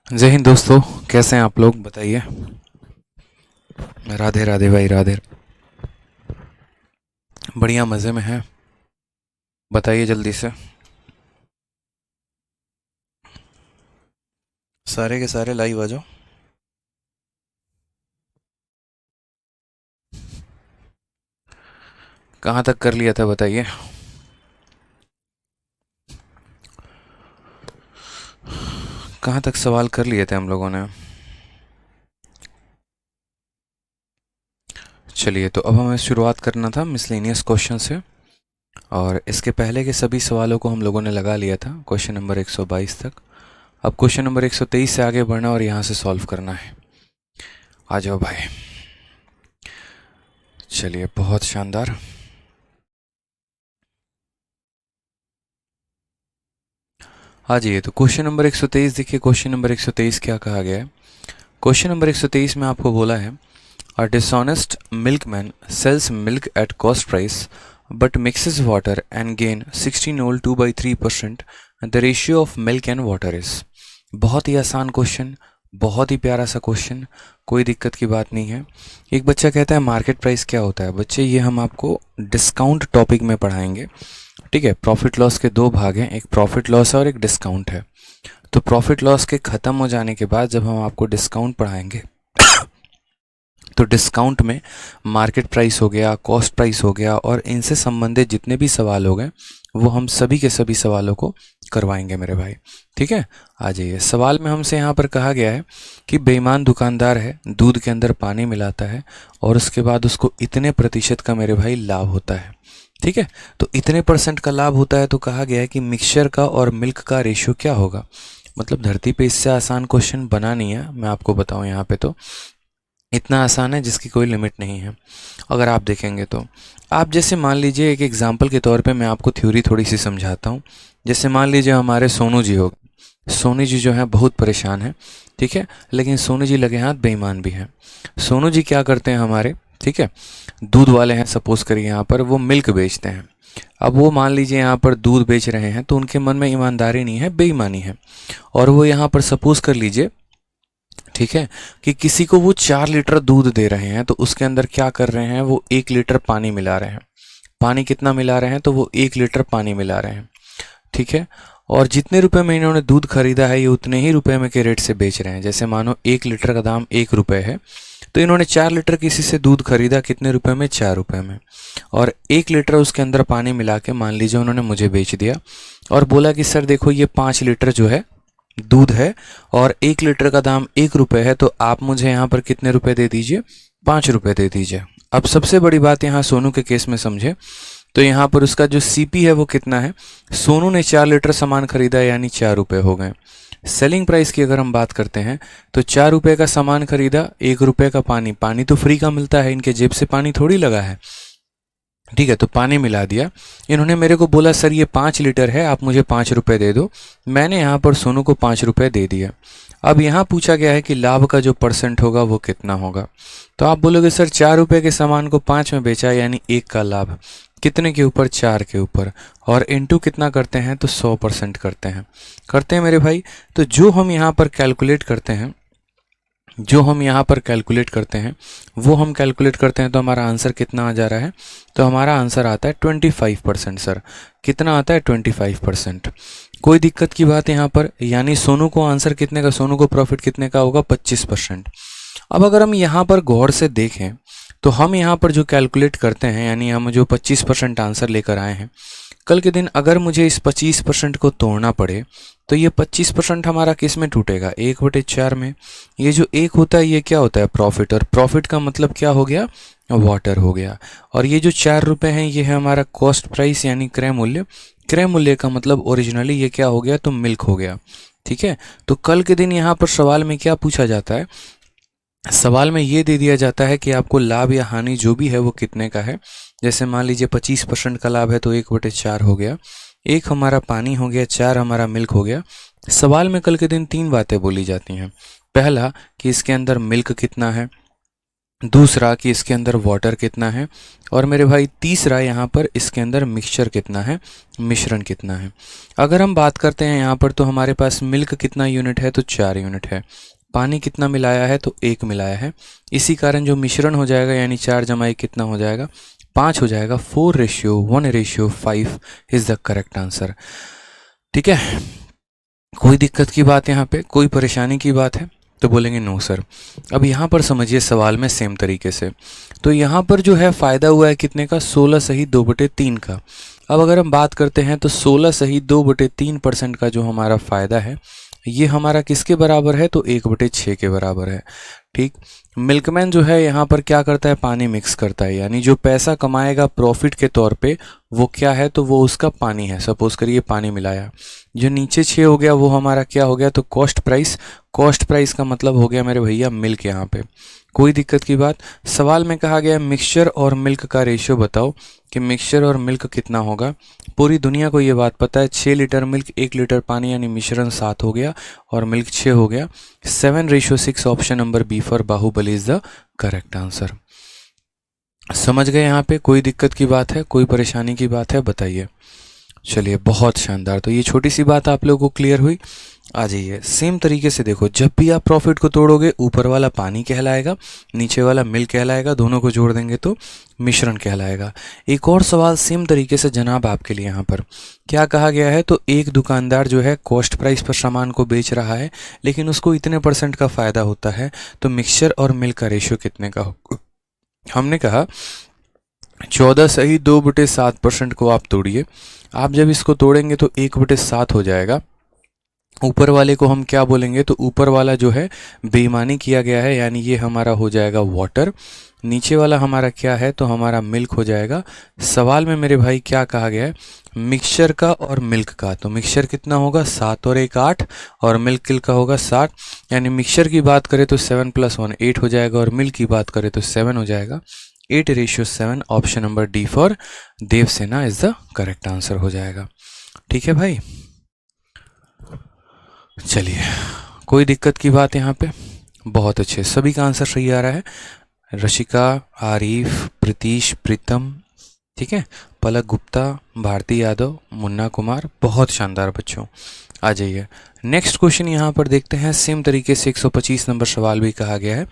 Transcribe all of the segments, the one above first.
जय हिंद दोस्तों, कैसे हैं आप लोग बताइए। राधे राधे भाई, राधे। बढ़िया, मज़े में हैं। बताइए जल्दी से। सारे के सारे लाइव आ जाओ। कहाँ तक कर लिया था बताइए। कहाँ तक सवाल कर लिए थे हम लोगों ने। चलिए, तो अब हमें शुरुआत करना था मिसलेनियस क्वेश्चन से। और इसके पहले के सभी सवालों को हम लोगों ने लगा लिया था क्वेश्चन नंबर 122 तक। अब क्वेश्चन नंबर 123 से आगे बढ़ना और यहाँ से सॉल्व करना है। आ जाओ भाई। चलिए, बहुत शानदार। आ जाइए, तो क्वेश्चन नंबर 123 देखिए। क्वेश्चन नंबर 123 क्या कहा गया है। क्वेश्चन नंबर 123 में आपको बोला है, a dishonest milkman sells milk at cost price but mixes water and gain 16 2/3%। The ratio of milk and water is. बहुत ही आसान क्वेश्चन, बहुत ही प्यारा सा क्वेश्चन, कोई दिक्कत की बात नहीं है। एक बच्चा कहता है मार्केट प्राइस क्या होता है। बच्चे, ये हम आपको डिस्काउंट टॉपिक में पढ़ाएंगे। ठीक है, प्रॉफिट लॉस के दो भाग हैं, एक प्रॉफिट लॉस है और एक डिस्काउंट है। तो प्रॉफिट लॉस के ख़त्म हो जाने के बाद जब हम आपको डिस्काउंट पढ़ाएंगे तो डिस्काउंट में मार्केट प्राइस हो गया, कॉस्ट प्राइस हो गया, और इनसे संबंधित जितने भी सवाल हो गए वो हम सभी के सभी सवालों को करवाएंगे मेरे भाई। ठीक है, आ जाइए। सवाल में हमसे यहाँ पर कहा गया है कि बेईमान दुकानदार है, दूध के अंदर पानी मिलाता है और उसके बाद उसको इतने प्रतिशत का मेरे भाई लाभ होता है। ठीक है, तो इतने परसेंट का लाभ होता है, तो कहा गया है कि मिक्सचर का और मिल्क का रेशियो क्या होगा। मतलब धरती पे इससे आसान क्वेश्चन बना नहीं है, मैं आपको बताऊं। यहाँ पे तो इतना आसान है जिसकी कोई लिमिट नहीं है अगर आप देखेंगे तो। आप जैसे मान लीजिए, एक एग्जांपल के तौर पे मैं आपको थ्योरी थोड़ी सी समझाता हूँ। जैसे मान लीजिए हमारे सोनू जी हो। सोनू जी जो है बहुत परेशान है। ठीक है, लेकिन सोनू जी लगे हाथ बेईमान भी हैं। सोनू जी क्या करते हैं हमारे, ठीक है, दूध वाले हैं, सपोज करिए यहाँ पर वो मिल्क बेचते हैं। अब वो मान लीजिए यहाँ पर दूध बेच रहे हैं, तो उनके मन में ईमानदारी नहीं है, बेईमानी है। और वो यहाँ पर सपोज कर लीजिए, ठीक है, कि किसी को वो 4 लीटर दूध दे रहे हैं, तो उसके अंदर क्या कर रहे हैं, वो 1 लीटर पानी मिला रहे हैं। पानी कितना मिला रहे हैं, तो वो 1 लीटर पानी मिला रहे हैं। ठीक है, और जितने रुपए में इन्होंने दूध खरीदा है, ये उतने ही रुपए में के रेट से बेच रहे हैं। जैसे मानो 1 लीटर का दाम 1 रुपये है, तो इन्होंने 4 लीटर किसी से दूध खरीदा, कितने रुपए में, 4 रुपये में। और 1 लीटर उसके अंदर पानी मिला के मान लीजिए उन्होंने मुझे बेच दिया और बोला कि सर देखो, ये 5 लीटर जो है दूध है और 1 लीटर का दाम 1 रुपये है, तो आप मुझे यहाँ पर कितने रुपए दे दीजिए, 5 रुपये दे दीजिए। अब सबसे बड़ी बात यहाँ सोनू के केस में समझे, तो यहाँ पर उसका जो सीपी है वो कितना है। सोनू ने 4 लीटर सामान खरीदा, यानी 4 रुपये हो गए। सेलिंग प्राइस की अगर हम बात करते हैं, तो 4 रुपये का सामान खरीदा, 1 रुपये का पानी। पानी तो फ्री का मिलता है, इनके जेब से पानी थोड़ी लगा है। ठीक है, तो पानी मिला दिया। इन्होंने मेरे को बोला सर ये 5 लीटर है, आप मुझे 5 रुपये दे दो। मैंने यहाँ पर सोनू को 5 रुपये दे दिया। अब यहाँ पूछा गया है कि लाभ का जो परसेंट होगा वो कितना होगा। तो आप बोलोगे सर 4 रुपये के सामान को 5 में बेचा, यानी 1 का लाभ। कितने के ऊपर, 4 के ऊपर। और इनटू कितना करते हैं, तो 100% करते हैं मेरे भाई। तो जो हम यहाँ पर कैलकुलेट करते हैं, वो हम कैलकुलेट करते हैं, तो हमारा आंसर कितना आ जा रहा है, तो हमारा आंसर आता है 25%। सर कितना आता है, 25%। कोई दिक्कत की बात यहाँ पर, यानी सोनू को आंसर कितने का, सोनू को प्रॉफिट कितने का होगा, 25%। अब अगर हम यहाँ पर गौर से देखें, तो हम यहाँ पर जो कैलकुलेट करते हैं, यानी हम जो 25% आंसर लेकर आए हैं, कल के दिन अगर मुझे इस 25% को तोड़ना पड़े, तो ये 25% हमारा किस में टूटेगा, 1/4 में। ये जो 1 होता है, ये क्या होता है, प्रॉफिट। और प्रॉफिट का मतलब क्या हो गया, वाटर हो गया। और ये जो 4 रुपये हैं, ये है हमारा कॉस्ट प्राइस, यानी क्रय मूल्य। क्रय मूल्य का मतलब ओरिजिनली ये क्या हो गया, तो मिल्क हो गया। ठीक है, तो कल के दिन यहाँ पर सवाल में क्या पूछा जाता है, सवाल में ये दे दिया जाता है कि आपको लाभ या हानि जो भी है वो कितने का है। जैसे मान लीजिए 25% का लाभ है, तो 1/4 हो गया। 1 हमारा पानी हो गया, 4 हमारा मिल्क हो गया। सवाल में कल के दिन 3 बातें बोली जाती हैं। पहला, कि इसके अंदर मिल्क कितना है। दूसरा कि इसके अंदर वाटर कितना है, और मेरे भाई तीसरा यहाँ पर इसके अंदर मिक्सचर कितना है, मिश्रण कितना है। अगर हम बात करते हैं यहाँ पर तो हमारे पास मिल्क कितना यूनिट है, तो 4 यूनिट है। पानी कितना मिलाया है, तो 1 मिलाया है। इसी कारण जो मिश्रण हो जाएगा यानी 4 जमा 1 कितना हो जाएगा, 5 हो जाएगा। 4:1:5 इज द करेक्ट आंसर। ठीक है, कोई दिक्कत की बात यहाँ पे, कोई परेशानी की बात है तो बोलेंगे नो सर। अब यहाँ पर समझिए सवाल में सेम तरीके से, तो यहाँ पर जो है फ़ायदा हुआ है कितने का, 16 सही 2/3 का। अब अगर हम बात करते हैं तो 16 सही 2/3% का जो हमारा फ़ायदा है ये हमारा किसके बराबर है, तो 1/6 के बराबर है। ठीक, मिल्कमैन जो है यहाँ पर क्या करता है, पानी मिक्स करता है, यानी जो पैसा कमाएगा प्रॉफिट के तौर पे वो क्या है, तो वो उसका पानी है। सपोज करिए पानी मिलाया, जो नीचे 6 हो गया वो हमारा क्या हो गया, तो कॉस्ट प्राइस। कॉस्ट प्राइस का मतलब हो गया मेरे भैया मिल्क। यहाँ पे कोई दिक्कत की बात। सवाल में कहा गया मिक्सचर और मिल्क का रेशियो बताओ कि मिक्सचर और मिल्क कितना होगा। पूरी दुनिया को ये बात पता है, 6 लीटर मिल्क 1 लीटर पानी यानी मिश्रण 7 हो गया और मिल्क 6 हो गया। 7:6 option number B for Baahubali is the correct answer. समझ गए यहाँ पे, कोई दिक्कत की बात है, कोई परेशानी की बात है, बताइए। चलिए बहुत शानदार, तो ये छोटी सी बात आप लोगों को क्लियर हुई। आ जाइए सेम तरीके से देखो, जब भी आप प्रॉफिट को तोड़ोगे ऊपर वाला पानी कहलाएगा, नीचे वाला मिल्क कहलाएगा, दोनों को जोड़ देंगे तो मिश्रण कहलाएगा। एक और सवाल सेम तरीके से जनाब आपके लिए यहाँ पर क्या कहा गया है, तो एक दुकानदार जो है कॉस्ट प्राइस पर सामान को बेच रहा है लेकिन उसको इतने % का फ़ायदा होता है, तो मिक्सचर और मिल्क का रेशियो कितने का होगा। हमने कहा 14 सही 2/7% को आप तोड़िए। आप जब इसको तोड़ेंगे तो 1/7 हो जाएगा। ऊपर वाले को हम क्या बोलेंगे, तो ऊपर वाला जो है बेईमानी किया गया है, यानी ये हमारा हो जाएगा वाटर। नीचे वाला हमारा क्या है, तो हमारा मिल्क हो जाएगा। सवाल में मेरे भाई क्या कहा गया है, मिक्सचर का और मिल्क का, तो मिक्सचर कितना होगा 7 और 1 8 और मिल्क का होगा 60, यानी मिक्सचर की बात करें तो 7 + 1 8 हो जाएगा और मिल्क की बात करें तो 7 हो जाएगा। 8:7 option number D for Devasena is the correct answer हो जाएगा। ठीक है भाई, चलिए कोई दिक्कत की बात यहाँ पे, बहुत अच्छे, सभी का आंसर सही आ रहा है। रशिका, आरिफ, प्रीतीश, प्रीतम, ठीक है, पलक गुप्ता, भारती यादव, मुन्ना कुमार, बहुत शानदार बच्चों। आ जाइए नेक्स्ट क्वेश्चन यहाँ पर देखते हैं। सेम तरीके से 125 नंबर सवाल भी कहा गया है।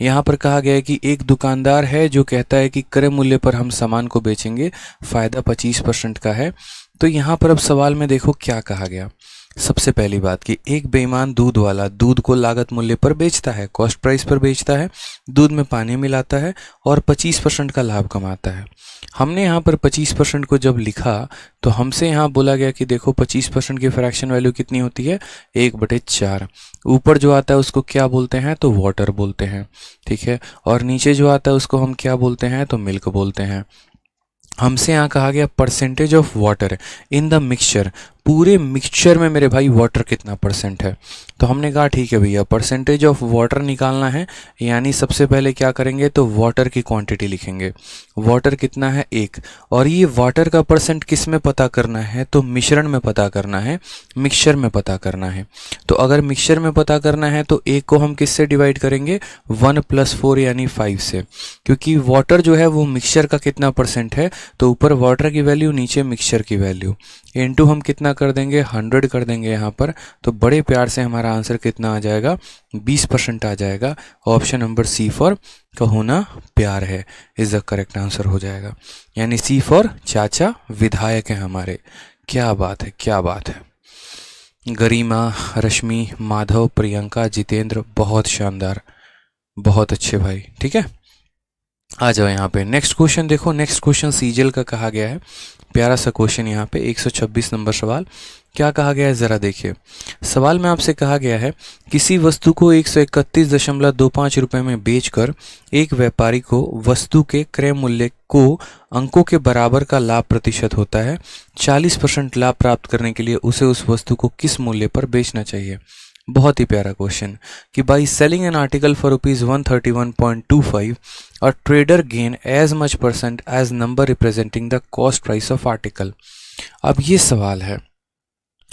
यहाँ पर कहा गया है कि एक दुकानदार है जो कहता है कि क्रय मूल्य पर हम सामान को बेचेंगे, फ़ायदा 25% का है। तो यहाँ पर अब सवाल में देखो क्या कहा गया। सबसे पहली बात कि एक बेईमान दूध वाला दूध को लागत मूल्य पर बेचता है, कॉस्ट प्राइस पर बेचता है, दूध में पानी मिलाता है और 25% का लाभ कमाता है। हमने यहाँ पर 25% को जब लिखा तो हमसे यहाँ बोला गया कि देखो 25% की फ्रैक्शन वैल्यू कितनी होती है, 1/4। ऊपर जो आता है उसको क्या बोलते हैं, तो वाटर बोलते हैं, ठीक है, और नीचे जो आता है उसको हम क्या बोलते हैं, तो मिल्क बोलते हैं। हमसे यहाँ कहा गया percentage of water in the mixture, पूरे मिक्सचर में मेरे भाई वाटर कितना % है। तो हमने कहा ठीक है भैया परसेंटेज ऑफ वाटर निकालना है, यानी सबसे पहले क्या करेंगे, तो वाटर की क्वांटिटी लिखेंगे। वाटर कितना है 1, और ये वाटर का % किस में पता करना है, तो मिश्रण में पता करना है, मिक्सचर में पता करना है। तो अगर मिक्सचर में पता करना है तो 1 को हम किससे डिवाइड करेंगे, 1 + 4 यानी 5 से, क्योंकि वाटर जो है वो मिक्सचर का कितना % है, तो ऊपर वाटर की वैल्यू नीचे मिक्सचर की वैल्यू, इनटू हम कितना कर देंगे 100 कर देंगे यहाँ पर। तो बड़े प्यार से हमारा आंसर कितना आ जाएगा, 20% आ जाएगा। ऑप्शन नंबर सी फॉर कहोना प्यार है इज द करेक्ट आंसर हो जाएगा, यानी सी फॉर चाचा विधायक है हमारे। क्या बात है, क्या बात है। गरिमा, रश्मि, माधव, प्रियंका, जितेंद्र, बहुत शानदार, बहुत अच्छे भाई। ठीक है, आ जाओ यहाँ पे नेक्स्ट क्वेश्चन देखो। नेक्स्ट क्वेश्चन सीजल का कहा गया है, प्यारा सा क्वेश्चन यहाँ पे 126 नंबर सवाल। क्या कहा गया है ज़रा देखिए। सवाल में आपसे कहा गया है किसी वस्तु को 131.25 रुपये में बेचकर एक व्यापारी को वस्तु के क्रय मूल्य को अंकों के बराबर का लाभ प्रतिशत होता है। 40% लाभ प्राप्त करने के लिए उसे उस वस्तु को किस मूल्य पर बेचना चाहिए। बहुत ही प्यारा क्वेश्चन कि by selling an article for ₹131.25 a trader gain as much % as number representing the cost price of article. अब ये सवाल है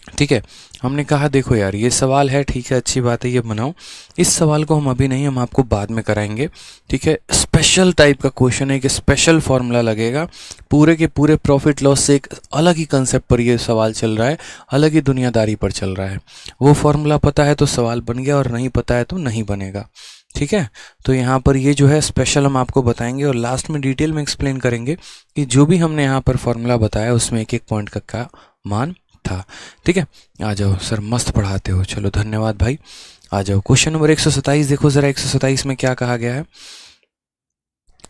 ठीक है। हमने कहा देखो यार ये सवाल है, ठीक है, अच्छी बात है, ये बनाओ। इस सवाल को हम अभी नहीं, हम आपको बाद में कराएंगे। ठीक है, स्पेशल टाइप का क्वेश्चन है कि स्पेशल फॉर्मूला लगेगा, पूरे के पूरे प्रॉफिट लॉस से एक अलग ही कंसेप्ट पर ये सवाल चल रहा है, अलग ही दुनियादारी पर चल रहा है। वो फॉर्मूला पता है तो सवाल बन गया, और नहीं पता है तो नहीं बनेगा। ठीक है, तो यहाँ पर ये जो है स्पेशल हम आपको बताएंगे, और लास्ट में डिटेल में एक्सप्लेन करेंगे कि जो भी हमने यहाँ पर फॉर्मूला बताया उसमें एक एक पॉइंट का मान था। ठीक है, आ जाओ सर, मस्त पढ़ाते हो, चलो धन्यवाद भाई। आ जाओ क्वेश्चन नंबर 127 देखो जरा, 127 में क्या कहा गया है।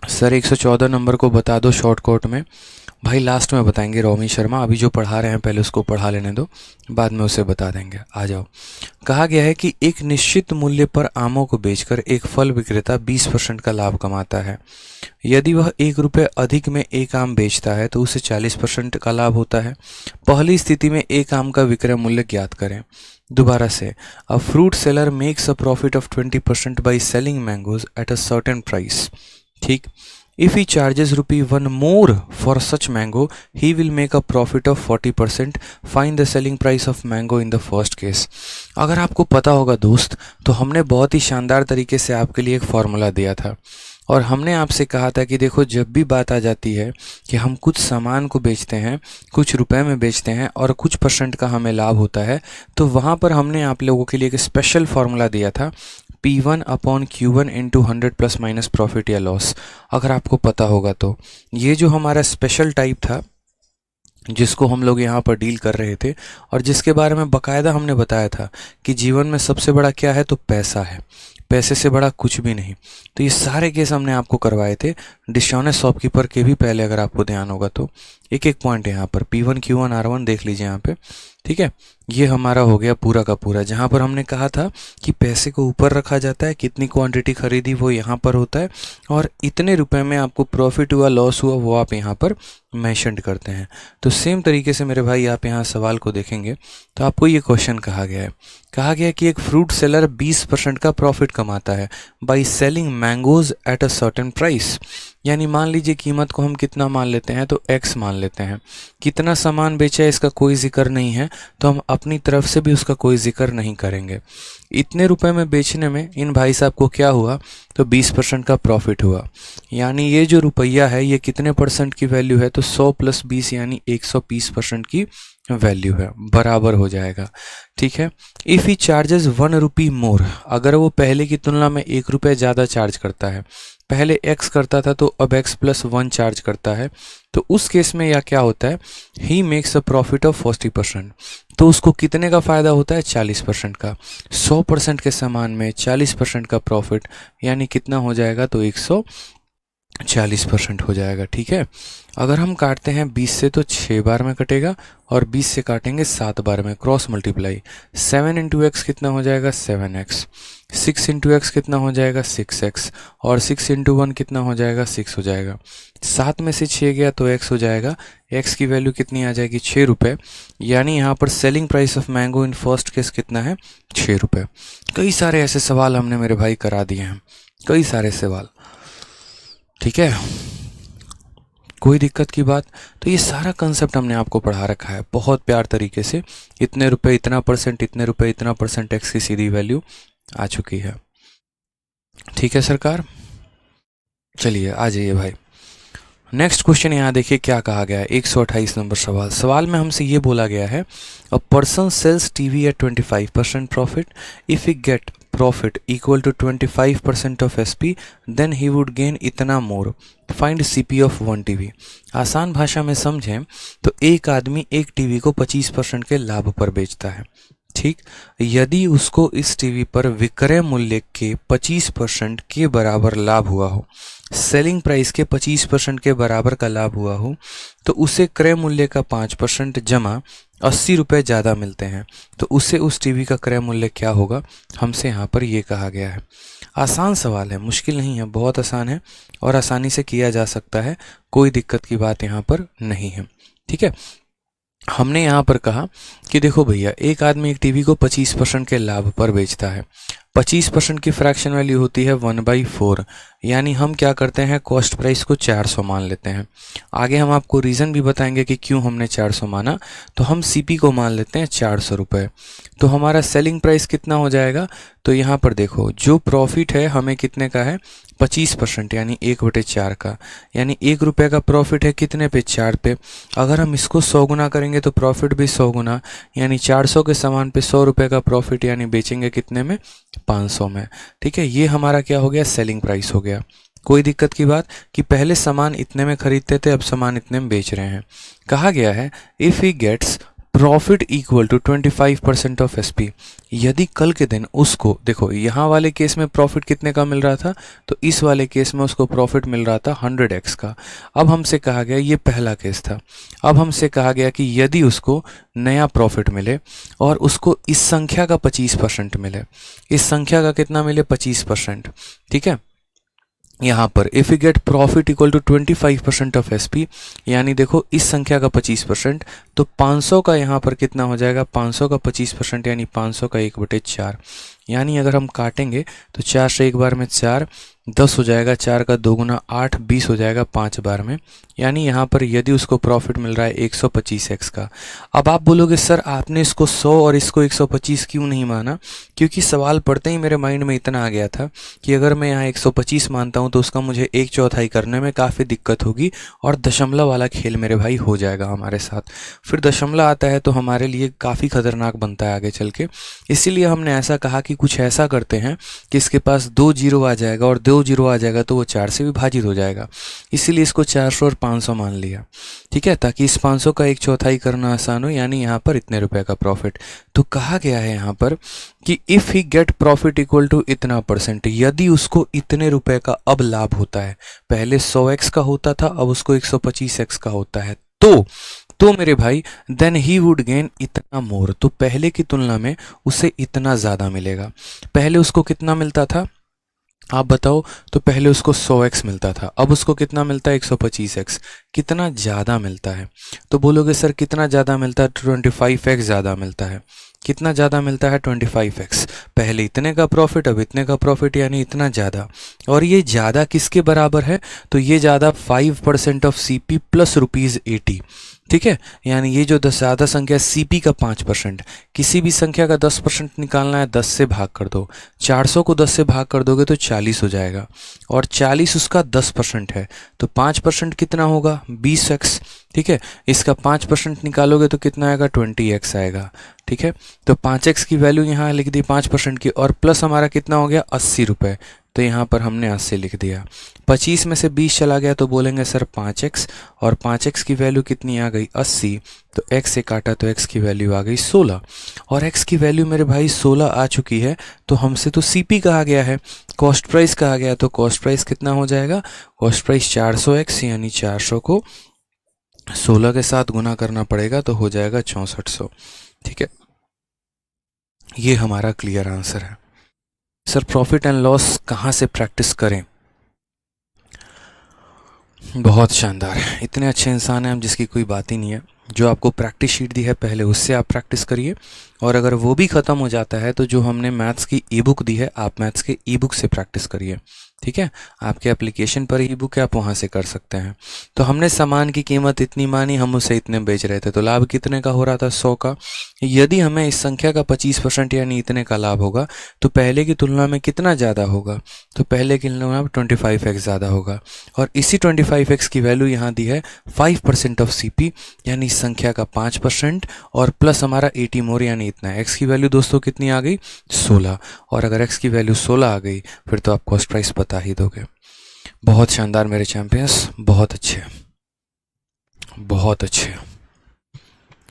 सर 114 नंबर को बता दो शॉर्टकट में। भाई लास्ट में बताएंगे रोमी शर्मा, अभी जो पढ़ा रहे हैं पहले उसको पढ़ा लेने दो, बाद में उसे बता देंगे। आ जाओ, कहा गया है कि एक निश्चित मूल्य पर आमों को बेचकर एक फल विक्रेता 20% का लाभ कमाता है। यदि वह 1 रुपये अधिक में एक आम बेचता है तो उसे 40% का लाभ होता है। पहली स्थिति में एक आम का विक्रय मूल्य ज्ञात करें। दोबारा से, a fruit seller makes a profit of 20% by selling mangoes eight a certain price. ठीक, if he charges ₹1 more for such mango, he will make a profit of 40%. Find the selling price of mango in the first case. अगर आपको पता होगा दोस्त, तो हमने बहुत ही शानदार तरीके से आपके लिए एक फॉर्मूला दिया था, और हमने आपसे कहा था कि देखो जब भी बात आ जाती है कि हम कुछ सामान को बेचते हैं, कुछ रुपए में बेचते हैं और कुछ परसेंट का हमें लाभ होता है, तो वहाँ पर हमने आप लोगों के लिए एक स्पेशल फॉर्मूला दिया था, P1 upon Q1 into 100 plus minus profit या लॉस। अगर आपको पता होगा तो ये जो हमारा स्पेशल टाइप था जिसको हम लोग यहाँ पर डील कर रहे थे, और जिसके बारे में बकायदा हमने बताया था कि जीवन में सबसे बड़ा क्या है, तो पैसा है, पैसे से बड़ा कुछ भी नहीं। तो ये सारे केस हमने आपको करवाए थे डिशॉनेस्ट शॉपकीपर के भी पहले, अगर आपको ध्यान होगा तो। एक एक पॉइंट यहाँ पर P1 Q1 R1 देख लीजिए यहाँ पे। ठीक है, ये हमारा हो गया पूरा का पूरा, जहाँ पर हमने कहा था कि पैसे को ऊपर रखा जाता है, कितनी क्वांटिटी खरीदी वो यहाँ पर होता है, और इतने रुपए में आपको प्रॉफिट हुआ लॉस हुआ वो आप यहाँ पर मेंशन करते हैं। तो सेम तरीके से मेरे भाई आप यहाँ सवाल को देखेंगे तो आपको ये क्वेश्चन कहा गया है, कहा गया कि एक फ्रूट सेलर 20% का प्रॉफिट कमाता है by selling mangoes eight a certain price. यानी मान लीजिए कीमत को हम कितना मान लेते हैं, तो x मान लेते हैं। कितना सामान बेचा है इसका कोई जिक्र नहीं है, तो हम अपनी तरफ से भी उसका कोई जिक्र नहीं करेंगे। इतने रुपए में बेचने में इन भाई साहब को क्या हुआ, तो 20% का प्रॉफिट हुआ। यानी ये जो रुपया है ये कितने परसेंट की वैल्यू है, तो 100 प्लस 20 यानी 120% की वैल्यू है, बराबर हो जाएगा। ठीक है, इफ़ ही चार्जेस 1 रुपी मोर, अगर वो पहले की तुलना में 1 रुपये ज़्यादा चार्ज करता है, पहले x करता था तो अब x प्लस 1 चार्ज करता है, तो उस केस में यह क्या होता है, he makes a profit of 40%। तो उसको कितने का फ़ायदा होता है, 40% का। 100% के सामान में 40% का प्रॉफिट, यानी कितना हो जाएगा, तो 140% हो जाएगा। ठीक है, अगर हम काटते हैं 20 से तो 6 बार में कटेगा, और 20 से काटेंगे 7 बार में, क्रॉस मल्टीप्लाई। 7 इंटू एक्स कितना हो जाएगा, 7x। 6 इंटू एक्स कितना हो जाएगा, 6x। और 6 इंटू 1 कितना हो जाएगा, 6 हो जाएगा। 7 में से 6 गया तो x हो जाएगा। x की वैल्यू कितनी आ जाएगी, 6 रुपये। यानी यहाँ पर selling price of mango in first case कितना है, 6 रुपये। कई सारे ऐसे सवाल हमने मेरे भाई करा दिए हैं, कई सारे सवाल। ठीक है, कोई दिक्कत की बात। तो ये सारा कंसेप्ट हमने आपको पढ़ा रखा है बहुत प्यार तरीके से। इतने रुपए इतना परसेंट, इतने रुपए इतना परसेंट, एक्स की सीधी वैल्यू आ चुकी है। ठीक है सरकार, चलिए आ जाइए भाई। नेक्स्ट क्वेश्चन यहाँ देखिए क्या कहा गया है, 128 नंबर सवाल। सवाल में हमसे ये बोला गया है, a person sells TV at 25% profit, if he get profit equal to 25% of SP, then he would gain इतना more. Find CP of 1 TV. आसान भाषा में समझें तो एक आदमी एक टीवी को 25% के लाभ पर बेचता है। ठीक, यदि उसको इस टीवी पर विक्रय मूल्य के 25% के बराबर लाभ हुआ हो, सेलिंग प्राइस के 25% के बराबर का लाभ हुआ हो, तो उसे क्रय मूल्य का 5% जमा 80 रुपये ज़्यादा मिलते हैं, तो उससे उस टीवी का क्रय मूल्य क्या होगा, हमसे यहाँ पर ये कहा गया है। आसान सवाल है, मुश्किल नहीं है, बहुत आसान है और आसानी से किया जा सकता है, कोई दिक्कत की बात यहाँ पर नहीं है। ठीक है, हमने यहाँ पर कहा कि देखो भैया, एक आदमी एक टीवी को 25% के लाभ पर बेचता है। 25% की फ्रैक्शन वैल्यू होती है 1/4, यानी हम क्या करते हैं, कॉस्ट प्राइस को 400 मान लेते हैं। आगे हम आपको रीज़न भी बताएंगे कि क्यों हमने 400 माना। तो हम सीपी को मान लेते हैं 400 रुपये। तो हमारा सेलिंग प्राइस कितना हो जाएगा, तो यहाँ पर देखो जो प्रॉफिट है हमें कितने का है, 25%, यानी 1/4 का, यानी 1 रुपये का प्रॉफिट है कितने पे, 4 पे। अगर हम इसको 100 गुना करेंगे तो प्रॉफिट भी 100 गुना, यानी 400 के सामान पे 100 रुपये का प्रॉफिट, यानी बेचेंगे कितने में, 500 में। ठीक है, ये हमारा क्या हो गया, सेलिंग प्राइस हो गया। कोई दिक्कत की बात कि पहले सामान इतने में खरीदते थे, अब सामान इतने में बेच रहे हैं। कहा गया है if he gets profit equal to 25% of SP, यदि कल के दिन उसको, देखो यहाँ वाले केस में प्रॉफिट कितने का मिल रहा था, तो इस वाले केस में उसको प्रॉफिट मिल रहा था 100x का। अब हमसे कहा गया, ये पहला केस था, अब हमसे कहा गया कि यदि उसको नया प्रॉफिट मिले और उसको इस संख्या का 25% मिले, इस संख्या का कितना मिले, 25%। ठीक है, यहाँ पर if you get profit equal to 25% of SP, यानी देखो इस संख्या का 25%, तो 500 का यहाँ पर कितना हो जाएगा, 500 का 25%, यानी 500 का 1/4, यानी अगर हम काटेंगे तो 4 से एक बार में 4, 10 हो जाएगा, 4 का 2 गुना 8, 20 हो जाएगा 5 बार में, यानी यहाँ पर यदि उसको प्रॉफिट मिल रहा है 125x का। अब आप बोलोगे सर आपने इसको 100 और इसको 125 क्यों नहीं माना, क्योंकि सवाल पढ़ते ही मेरे माइंड में इतना आ गया था कि अगर मैं यहाँ 125 मानता हूँ तो उसका मुझे 1/4 करने में काफ़ी दिक्कत होगी और दशमलव वाला खेल मेरे भाई हो जाएगा हमारे साथ। फिर दशमलव आता है तो हमारे लिए काफ़ी खतरनाक बनता है आगे चल के। इसीलिए हमने ऐसा कहा कि कुछ ऐसा करते हैं कि इसके पास 2 जीरो आ जाएगा, और 2 जीरो आ जाएगा तो वो 4 से विभाजित हो जाएगा, इसीलिए इसको 400 और 500 मान लिया। ठीक है, ताकि इस 500 का 1/4 करना आसान हो, यानी यहाँ पर इतने रुपए का प्रॉफिट। तो कहा गया है यहाँ पर कि if he get profit equal to इतना %, यदि उसको इतने रुपए का अब लाभ होता है, पहले 100x का होता था अब उसको 125x का होता है, तो मेरे भाई देन ही वुड गेन इतना मोर, तो पहले की तुलना में उसे इतना ज़्यादा मिलेगा। पहले उसको कितना मिलता था आप बताओ, तो पहले उसको 100x मिलता था, अब उसको कितना मिलता है, 125x, कितना ज़्यादा मिलता है। तो बोलोगे सर कितना ज़्यादा मिलता है, 25x ज़्यादा मिलता है। कितना ज़्यादा मिलता है, 25x। पहले इतने का प्रॉफिट अब इतने का प्रॉफिट, यानी इतना ज़्यादा। और ये ज़्यादा किसके बराबर है, तो ये ज़्यादा 5% ऑफ सीपी प्लस ₹80। ठीक है, यानी ये जो ज़्यादा संख्या सीपी का 5%, किसी भी संख्या का 10% निकालना है, 10 से भाग कर दो। 400 को 10 से भाग कर दोगे तो 40 हो जाएगा, और 40 उसका 10% है, तो 5% कितना होगा, 20x। ठीक है, इसका 5% निकालोगे तो कितना आएगा, 20x आएगा। ठीक है, तो 5x की वैल्यू यहाँ लिख दी 5% की, और प्लस हमारा कितना हो गया, 80 रुपये, तो यहाँ पर हमने 80 लिख दिया। 25 में से 20 चला गया तो बोलेंगे सर 5x, और 5x की वैल्यू कितनी आ गई, 80, तो x से काटा तो x की वैल्यू आ गई 16, और x की वैल्यू मेरे भाई 16 आ चुकी है, तो हमसे तो CP कहा गया है, कॉस्ट प्राइस कहा गया, तो कॉस्ट प्राइस कितना हो जाएगा, कॉस्ट प्राइस 400x, यानी 400 को 16 के साथ गुना करना पड़ेगा तो हो जाएगा 6400। ठीक है, ये हमारा क्लियर आंसर है। सर प्रॉफिट एंड लॉस कहाँ से प्रैक्टिस करें, बहुत शानदार, इतने अच्छे इंसान हैं हम जिसकी कोई बात ही नहीं है। जो आपको प्रैक्टिस शीट दी है पहले उससे आप प्रैक्टिस करिए, और अगर वो भी ख़त्म हो जाता है तो जो हमने मैथ्स की ई बुक दी है आप मैथ्स के ई बुक से प्रैक्टिस करिए। ठीक है, आपके एप्लीकेशन पर ई बुक है, आप वहाँ से कर सकते हैं। तो हमने सामान की कीमत इतनी मानी, हम उसे इतने बेच रहे थे, तो लाभ कितने का हो रहा था, 100 का। यदि हमें इस संख्या का 25% यानी इतने का लाभ होगा तो पहले की तुलना में कितना ज़्यादा होगा, तो पहले की तुलना में 25x ज़्यादा होगा। और इसी 25x की वैल्यू यहाँ दी है 5% ऑफ CP, यानी इस संख्या का 5%, और प्लस हमारा 80 मोर, यानी इतना। x की वैल्यू दोस्तों कितनी आ गई, 16, और अगर x की वैल्यू 16 आ गई फिर तो आप कॉस्ट प्राइस बता ही दोगे। बहुत शानदार मेरे चैंपियंस, बहुत अच्छे, बहुत अच्छे।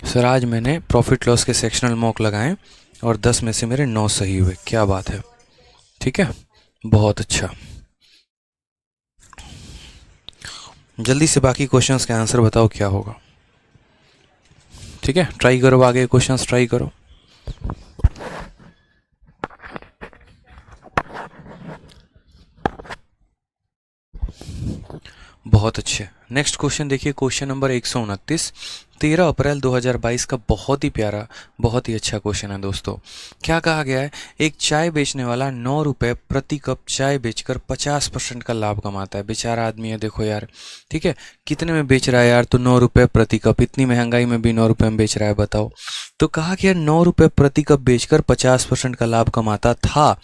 सर आज मैंने प्रॉफिट लॉस के सेक्शनल मॉक लगाए और 10 में से मेरे 9 सही हुए, क्या बात है। ठीक है, बहुत अच्छा। जल्दी से बाकी क्वेश्चंस के आंसर बताओ क्या होगा। ठीक है, ट्राई करो, आगे क्वेश्चंस ट्राई करो। बहुत अच्छे। नेक्स्ट क्वेश्चन देखिए, क्वेश्चन नंबर 129, 13 अप्रैल 2022 का बहुत ही प्यारा, बहुत ही अच्छा क्वेश्चन है दोस्तों। क्या कहा गया है, एक चाय बेचने वाला 9 रुपये प्रति कप चाय बेचकर 50% का लाभ कमाता है। बेचारा आदमी है, देखो यार, ठीक है, कितने में बेच रहा है यार, तो 9 रुपये प्रति कप, इतनी महंगाई में भी 9 रुपये में बेच रहा है, बताओ। तो कहा गया 9 रुपये प्रति कप बेचकर 50% का लाभ कमाता था।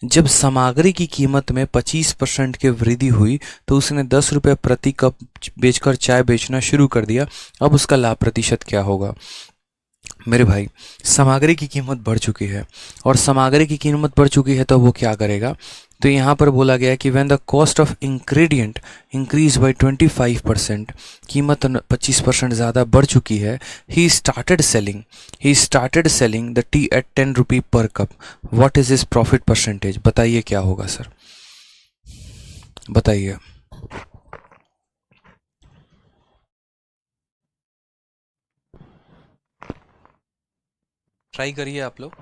जब सामग्री की कीमत में 25% की वृद्धि हुई तो उसने 10 रुपये प्रति कप बेचकर चाय बेचना शुरू कर दिया। अब उसका लाभ प्रतिशत क्या होगा? मेरे भाई, सामग्री की कीमत बढ़ चुकी है, और सामग्री की कीमत बढ़ चुकी है तो वो क्या करेगा? तो यहाँ पर बोला गया है कि when the cost of ingredient increase by 25%, कीमत 25% ज़्यादा बढ़ चुकी है, he started selling the tea at 10 rupee per cup. What is his profit percentage? बताइए क्या होगा सर, बताइए। ट्राई करिए आप लोग।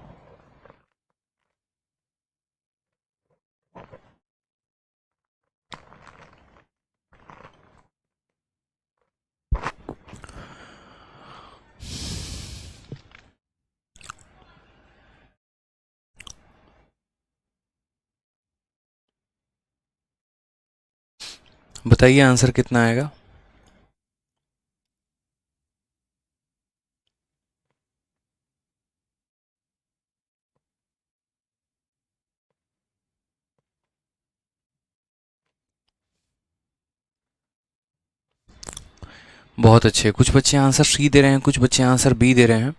बताइए आंसर कितना आएगा। बहुत अच्छे, कुछ बच्चे आंसर सी दे रहे हैं, कुछ बच्चे आंसर बी दे रहे हैं।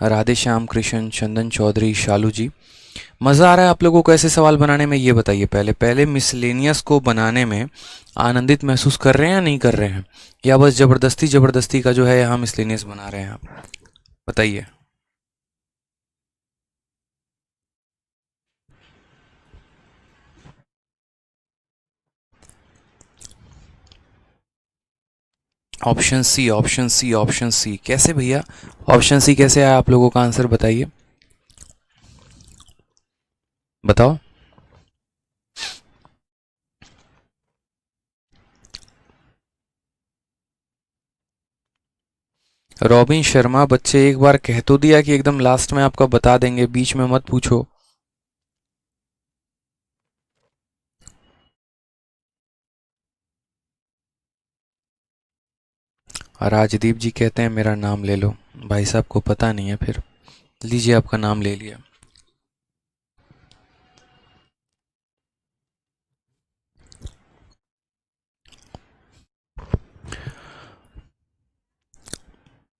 राधे श्याम कृष्ण, चंदन चौधरी, शालू जी, मज़ा आ रहा है आप लोगों को ऐसे सवाल बनाने में? ये बताइए पहले पहले मिसलेनियस को बनाने में आनंदित महसूस कर रहे हैं या नहीं कर रहे हैं, या बस ज़बरदस्ती ज़बरदस्ती का जो है यहाँ मिसलेनियस बना रहे हैं आप? बताइए। Option C, option C, option C कैसे भैया? ऑप्शन सी कैसे आया आप लोगों का आंसर? बताइए, बताओ। रॉबिन शर्मा, बच्चे एक बार कह तो दिया कि एकदम लास्ट में आपका बता देंगे, बीच में मत पूछो। राजदीप जी कहते हैं मेरा नाम ले लो। भाई साहब को पता नहीं है फिर, लीजिए आपका नाम ले लिया।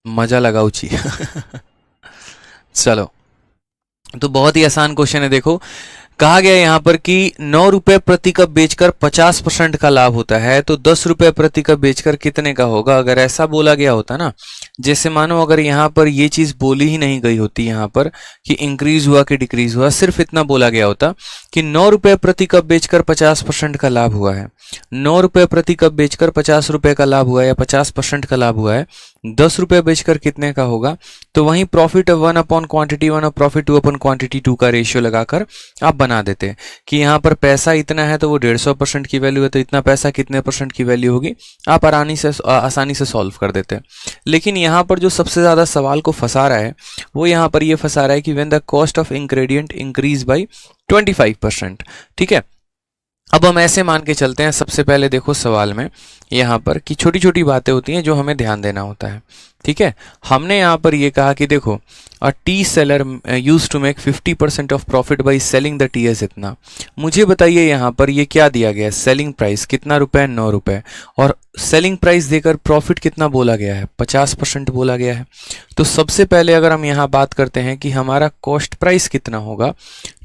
मजा लगाओ ची चलो, तो बहुत ही आसान क्वेश्चन है। देखो, कहा गया यहां पर कि 9 रुपए प्रति कप बेचकर 50% का लाभ होता है, तो 10 रुपए प्रति कप बेचकर कितने का होगा? अगर ऐसा बोला गया होता ना, जैसे मानो अगर यहां पर ये चीज बोली ही नहीं गई होती यहां पर कि इंक्रीज हुआ कि डिक्रीज हुआ, सिर्फ इतना बोला गया होता कि 9 रुपए प्रति कप बेचकर 50% का लाभ हुआ है, 9 रुपए प्रति कप बेचकर 50 रुपए का लाभ हुआ है, या 50% का लाभ हुआ है, 10 रुपए बेचकर कितने का होगा? तो वहीं प्रॉफिट 1 अपॉन क्वांटिटी 1 और प्रॉफिट 2 अपॉन क्वांटिटी 2 का रेशियो लगाकर आप बना देते हैं कि यहाँ पर पैसा इतना है तो वो 150% की वैल्यू है, तो इतना पैसा कितने परसेंट की वैल्यू होगी, आप आसानी से सॉल्व कर देते हैं। लेकिन यहाँ पर जो सबसे ज़्यादा सवाल को फंसा रहा है, वो यहाँ पर ये फंसा रहा है कि when the cost of ingredient increase by 25%। ठीक है, अब हम ऐसे मान के चलते हैं, सबसे पहले देखो सवाल में यहाँ पर कि छोटी छोटी बातें होती हैं जो हमें ध्यान देना होता है। ठीक है, हमने यहाँ पर ये कहा कि देखो, a tea seller use to make 50% of profit by selling the tea as इतना। मुझे बताइए यहाँ पर ये क्या दिया गया है? सेलिंग प्राइस कितना रुपए है? 9 रुपए। और सेलिंग प्राइस देकर प्रॉफिट कितना बोला गया है? 50% बोला गया है। तो सबसे पहले अगर हम यहाँ बात करते हैं कि हमारा कॉस्ट प्राइस कितना होगा,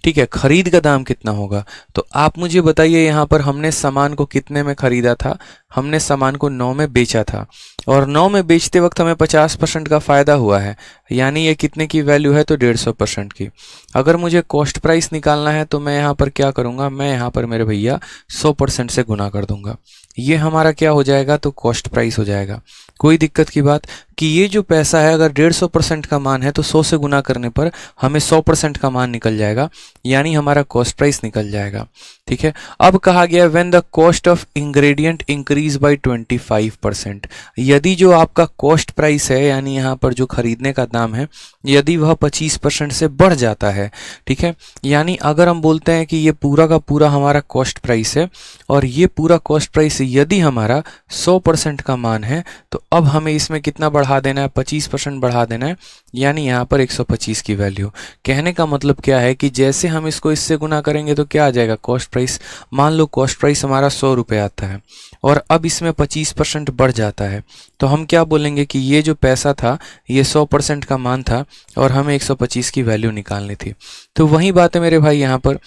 ठीक है, खरीद का दाम कितना होगा, तो आप मुझे बताइए यहाँ पर हमने सामान को कितने में खरीदा था? हमने सामान को 9 में बेचा था, और 9 में बेचते वक्त हमें 50% का फायदा हुआ है, यानी ये कितने की वैल्यू है? तो 150% की। अगर मुझे कॉस्ट प्राइस निकालना है तो मैं यहाँ पर क्या करूँगा? मैं यहाँ पर मेरे भैया 100% से गुना कर दूंगा, ये हमारा क्या हो जाएगा, तो कॉस्ट प्राइस हो जाएगा। कोई दिक्कत की बात कि ये जो पैसा है अगर 150% का मान है तो 100 से गुना करने पर हमें 100% का मान निकल जाएगा, यानी हमारा कॉस्ट प्राइस निकल जाएगा। ठीक है, अब कहा गया when the cost of ingredient increase by 25%, यदि जो आपका कॉस्ट प्राइस है यानी यहाँ पर जो खरीदने का दाम है यदि वह 25% से बढ़ जाता है, ठीक है, यानी अगर हम बोलते हैं कि ये पूरा का पूरा हमारा कॉस्ट प्राइस है और ये पूरा कॉस्ट प्राइस यदि हमारा 100% का मान है तो अब हमें इसमें कितना बढ़ा देना है, 25% बढ़ा देना है, यानी यहाँ पर 125 की वैल्यू। कहने का मतलब क्या है कि जैसे हम इसको इससे गुना करेंगे तो क्या आ जाएगा, कॉस्ट प्राइस। मान लो कॉस्ट प्राइस हमारा 100 रुपये आता है और अब इसमें 25% बढ़ जाता है तो हम क्या बोलेंगे कि ये जो पैसा था ये 100% का मान था और हमें 125 की वैल्यू निकालनी थी। तो वही बात है मेरे भाई, यहाँ पर